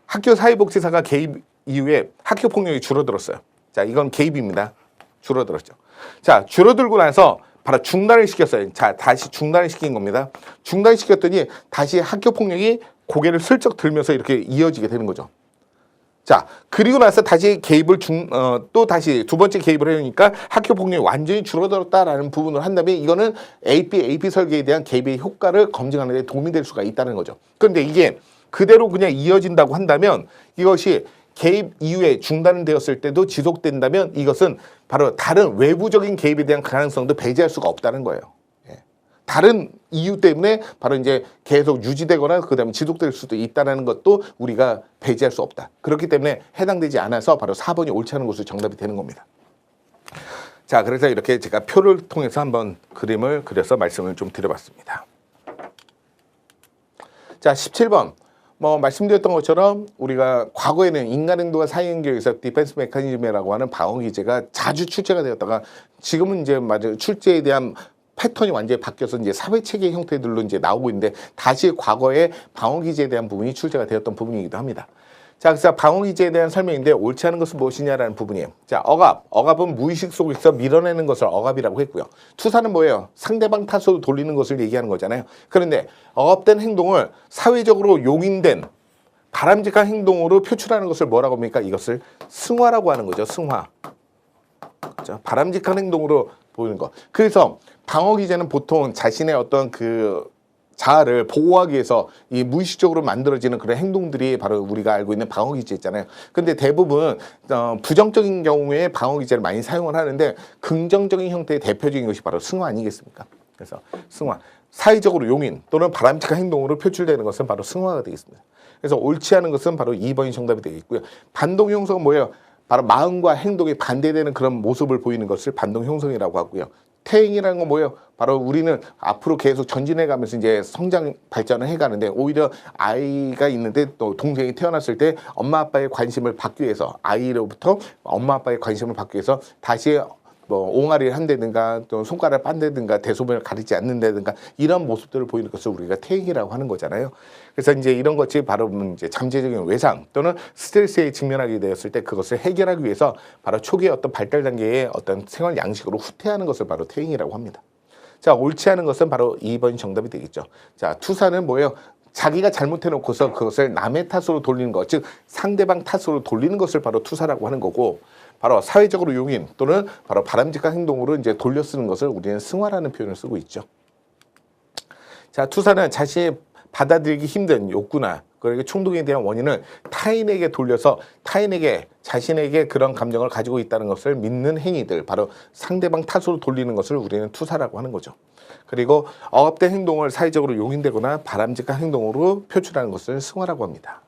학교 사회복지사가 개입 이후에 학교 폭력이 줄어들었어요. 자, 이건 개입입니다. 줄어들었죠. 자, 줄어들고 나서 바로 중단을 시켰어요. 자, 다시 중단을 시킨 겁니다. 중단시켰더니 다시 학교 폭력이 고개를 슬쩍 들면서 이렇게 이어지게 되는 거죠. 자, 그리고 나서 다시 개입을 또 다시 두 번째 개입을 해니까 학교 폭력이 완전히 줄어들었다라는 부분을 한다면 이거는 AP 설계에 대한 개입의 효과를 검증하는 데 도움이 될 수가 있다는 거죠. 그런데 이게 그대로 그냥 이어진다고 한다면 이것이 개입 이후에 중단되었을 때도 지속된다면 이것은 바로 다른 외부적인 개입에 대한 가능성도 배제할 수가 없다는 거예요. 다른 이유 때문에 바로 이제 계속 유지되거나 그다음에 지속될 수도 있다는 것도 우리가 배제할 수 없다. 그렇기 때문에 해당되지 않아서 바로 4번이 옳지 않은 것으로 정답이 되는 겁니다. 자, 그래서 이렇게 제가 표를 통해서 한번 그림을 그려서 말씀을 좀 드려봤습니다. 자, 17번. 말씀드렸던 것처럼 우리가 과거에는 인간 행동과 사회 연결에서 디펜스 메커니즘이라고 하는 방어 기제가 자주 출제가 되었다가 지금은 이제 출제에 대한 패턴이 완전히 바뀌어서 이제 사회 체계 형태들로 이제 나오고 있는데 다시 과거의 방어 기제에 대한 부분이 출제가 되었던 부분이기도 합니다. 자, 그래서 방어 기제에 대한 설명인데 옳지 않은 것은 무엇이냐라는 부분이에요. 자, 억압은 무의식 속에서 밀어내는 것을 억압이라고 했고요. 투사는 뭐예요? 상대방 탓으로 돌리는 것을 얘기하는 거잖아요. 그런데 억압된 행동을 사회적으로 용인된 바람직한 행동으로 표출하는 것을 뭐라고 합니까? 이것을 승화라고 하는 거죠. 승화. 그렇죠? 바람직한 행동으로 보이는 거. 그래서 방어 기제는 보통 자신의 어떤 그 자아를 보호하기 위해서 이 무의식적으로 만들어지는 그런 행동들이 바로 우리가 알고 있는 방어 기제 있잖아요. 근데 대부분 부정적인 경우에 방어 기제를 많이 사용을 하는데 긍정적인 형태의 대표적인 것이 바로 승화 아니겠습니까? 그래서 승화, 사회적으로 용인 또는 바람직한 행동으로 표출되는 것은 바로 승화가 되겠습니다. 그래서 옳지 않은 것은 바로 2번이 정답이 되겠고요. 반동 형성은 뭐예요? 바로 마음과 행동이 반대되는 그런 모습을 보이는 것을 반동 형성이라고 하고요. 퇴행이라는 건 뭐예요? 바로 우리는 앞으로 계속 전진해 가면서 이제 성장 발전을 해 가는데 오히려 아이가 있는데 또 동생이 태어났을 때 엄마 아빠의 관심을 받기 위해서 아이로부터 엄마 아빠의 관심을 받기 위해서 다시 옹알이를 한다든가 또 손가락을 빤다든가 대소변을 가리지 않는다든가 이런 모습들을 보이는 것을 우리가 퇴행이라고 하는 거잖아요. 그래서 이제 이런 것이 바로 이제 잠재적인 외상 또는 스트레스에 직면하게 되었을 때 그것을 해결하기 위해서 바로 초기의 어떤 발달 단계의 어떤 생활 양식으로 후퇴하는 것을 바로 퇴행이라고 합니다. 자, 옳지 않은 것은 바로 2번이 정답이 되겠죠. 자, 투사는 뭐예요? 자기가 잘못해놓고서 그것을 남의 탓으로 돌리는 것, 즉 상대방 탓으로 돌리는 것을 바로 투사라고 하는 거고, 바로 사회적으로 용인 또는 바로 바람직한 행동으로 이제 돌려 쓰는 것을 우리는 승화라는 표현을 쓰고 있죠. 자, 투사는 자신이 받아들이기 힘든 욕구나 그리고 충동에 대한 원인을 타인에게 돌려서 타인에게 자신에게 그런 감정을 가지고 있다는 것을 믿는 행위들, 바로 상대방 탓으로 돌리는 것을 우리는 투사라고 하는 거죠. 그리고 억압된 행동을 사회적으로 용인되거나 바람직한 행동으로 표출하는 것을 승화라고 합니다.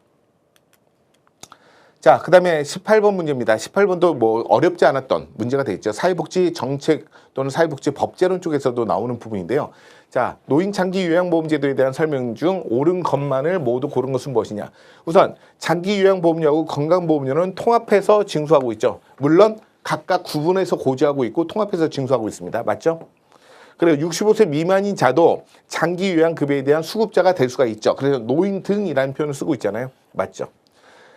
자, 그 다음에 18번 문제입니다. 18번도 뭐 어렵지 않았던 문제가 되겠죠. 사회복지 정책 또는 사회복지 법제론 쪽에서도 나오는 부분인데요. 자, 노인 장기 요양보험제도에 대한 설명 중 옳은 것만을 모두 고른 것은 무엇이냐. 우선 장기 요양보험료하고 건강보험료는 통합해서 징수하고 있죠. 물론 각각 구분해서 고지하고 있고 통합해서 징수하고 있습니다. 맞죠? 그리고 65세 미만인 자도 장기 요양급여에 대한 수급자가 될 수가 있죠. 그래서 노인 등이라는 표현을 쓰고 있잖아요. 맞죠?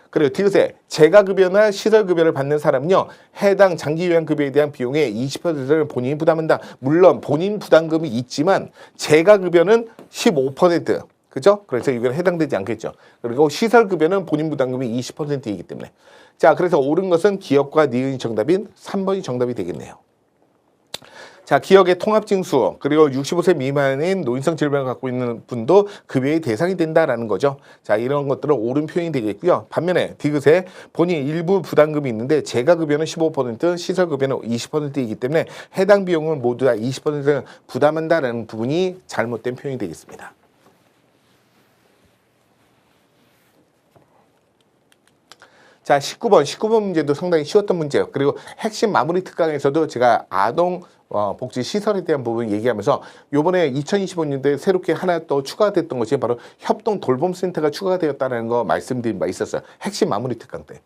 그리고 디귿에 재가급여나 시설급여를 받는 사람은요, 해당 장기요양급여에 대한 비용의 20%를 본인이 부담한다. 물론 본인 부담금이 있지만 재가급여는 15%, 그죠? 그래서 이건 해당되지 않겠죠. 그리고 시설급여는 본인 부담금이 20%이기 때문에. 자, 그래서 옳은 것은 기억과 니은이 정답인 3번이 정답이 되겠네요. 자, 기억의 통합징수, 그리고 65세 미만인 노인성 질병을 갖고 있는 분도 급여의 대상이 된다라는 거죠. 자, 이런 것들은 옳은 표현이 되겠고요. 반면에 디귿에 본인 일부 부담금이 있는데 재가급여는 15%, 시설급여는 20%이기 때문에 해당 비용을 모두 다 20% 부담한다라는 부분이 잘못된 표현이 되겠습니다. 자, 19번 문제도 상당히 쉬웠던 문제예요. 그리고 핵심 마무리 특강에서도 제가 아동 복지 시설에 대한 부분 얘기하면서 요번에 2025년도에 새롭게 하나 또 추가됐던 것이 바로 협동 돌봄센터가 추가가 되었다는 거 말씀드린 바 있었어요. 핵심 마무리 특강 때.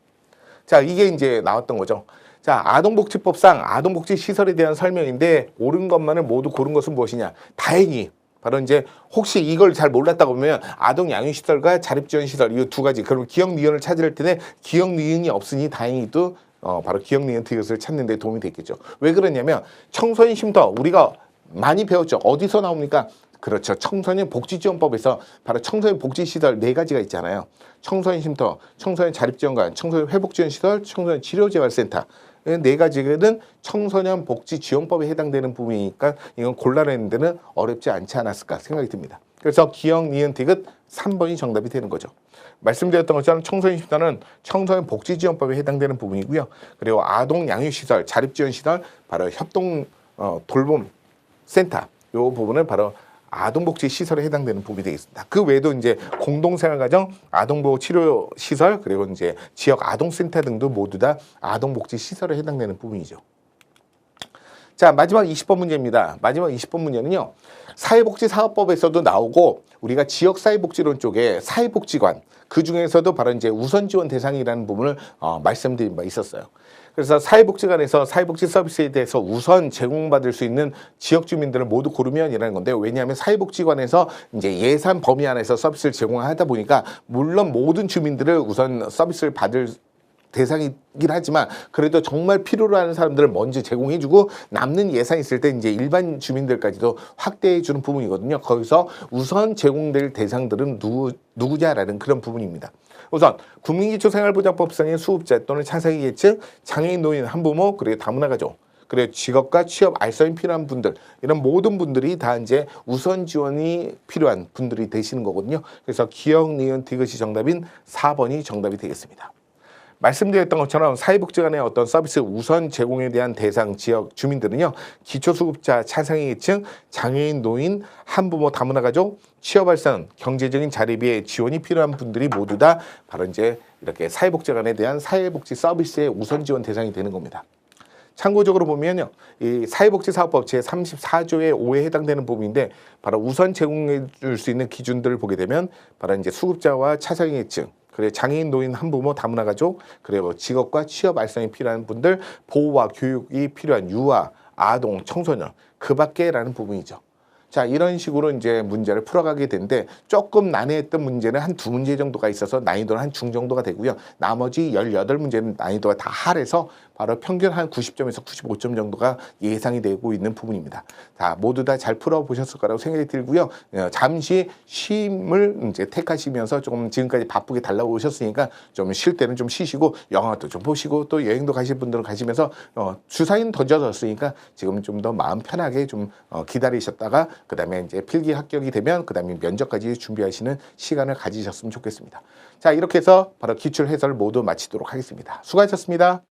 자, 이게 이제 나왔던 거죠. 자, 아동복지법상 아동복지 시설에 대한 설명인데 옳은 것만을 모두 고른 것은 무엇이냐. 다행히 바로 이제 혹시 이걸 잘 몰랐다고 보면 아동 양육시설과 자립지원시설 이 두 가지, 그럼 기억 니은을 찾을 때는 기억 니은이 없으니 다행히도 바로 기억 니은 디귿을 찾는 데 도움이 됐겠죠. 왜 그러냐면 청소년 쉼터 우리가 많이 배웠죠. 어디서 나옵니까? 그렇죠. 청소년 복지지원법에서 바로 청소년 복지시설 4가지가 있잖아요. 청소년 쉼터, 청소년 자립지원관, 청소년 회복지원시설, 청소년 치료재활센터. 4가지는 청소년 복지지원법에 해당되는 부분이니까 이건 골라내는 데는 어렵지 않지 않았을까 생각이 듭니다. 그래서 기억, 니은, 디귿 3번이 정답이 되는 거죠. 말씀드렸던 것처럼 청소년 쉼터는 청소년 복지지원법에 해당되는 부분이고요. 그리고 아동 양육시설, 자립지원시설, 바로 협동 돌봄 센터 이 부분은 바로 아동복지 시설에 해당되는 부분이 되겠습니다. 그 외에도 이제 공동생활가정, 아동보호 치료 시설, 그리고 이제 지역 아동센터 등도 모두 다 아동복지 시설에 해당되는 부분이죠. 자, 마지막 20번 문제입니다. 마지막 20번 문제는요. 사회복지사업법에서도 나오고 우리가 지역사회복지론 쪽에 사회복지관 그 중에서도 바로 이제 우선지원 대상이라는 부분을 말씀드린 바 있었어요. 그래서 사회복지관에서 사회복지 서비스에 대해서 우선 제공받을 수 있는 지역 주민들을 모두 고르면이라는 건데요. 왜냐하면 사회복지관에서 이제 예산 범위 안에서 서비스를 제공하다 보니까 물론 모든 주민들을 우선 서비스를 받을 대상이긴 하지만 그래도 정말 필요로 하는 사람들을 먼저 제공해주고 남는 예산이 있을 때 이제 일반 주민들까지도 확대해주는 부분이거든요. 거기서 우선 제공될 대상들은 누구냐라는 그런 부분입니다. 우선 국민기초생활보장법상의 수급자 또는 차상위 계층, 장애인, 노인, 한부모, 그리고 다문화 가족, 그리고 직업과 취업 알선이 필요한 분들 이런 모든 분들이 다 이제 우선 지원이 필요한 분들이 되시는 거거든요. 그래서 기억, 니은, 디귿이 정답인 4번이 정답이 되겠습니다. 말씀드렸던 것처럼 사회복지관의 어떤 서비스 우선 제공에 대한 대상 지역 주민들은요. 기초수급자, 차상위 계층, 장애인, 노인, 한부모, 다문화 가족, 취업발전, 경제적인 자립에 지원이 필요한 분들이 모두 다 바로 이제 이렇게 사회복지관에 대한 사회복지 서비스의 우선 지원 대상이 되는 겁니다. 참고적으로 보면요. 이 사회복지사업법 제34조의 5에 해당되는 부분인데 바로 우선 제공해 줄 수 있는 기준들을 보게 되면 바로 이제 수급자와 차상위 계층 그래 장애인, 노인, 한부모, 다문화 가족, 그리고 직업과 취업 알선이 필요한 분들, 보호와 교육이 필요한 유아, 아동, 청소년 그 밖에라는 부분이죠. 자, 이런 식으로 이제 문제를 풀어가게 되는데 조금 난해했던 문제는 한 2문제 정도가 있어서 난이도는 한 중 정도가 되고요. 나머지 18문제는 난이도가 다 하래서 바로 평균 한 90점에서 95점 정도가 예상이 되고 있는 부분입니다. 자, 모두 다 잘 풀어보셨을 거라고 생각이 들고요. 잠시 쉼을 이제 택하시면서 조금 지금까지 바쁘게 달라오셨으니까 좀 쉴 때는 좀 쉬시고 영화도 좀 보시고 또 여행도 가실 분들은 가시면서 주사위는 던져졌으니까 지금 좀 더 마음 편하게 좀 기다리셨다가 그 다음에 이제 필기 합격이 되면 그 다음에 면접까지 준비하시는 시간을 가지셨으면 좋겠습니다. 자, 이렇게 해서 바로 기출 해설 모두 마치도록 하겠습니다. 수고하셨습니다.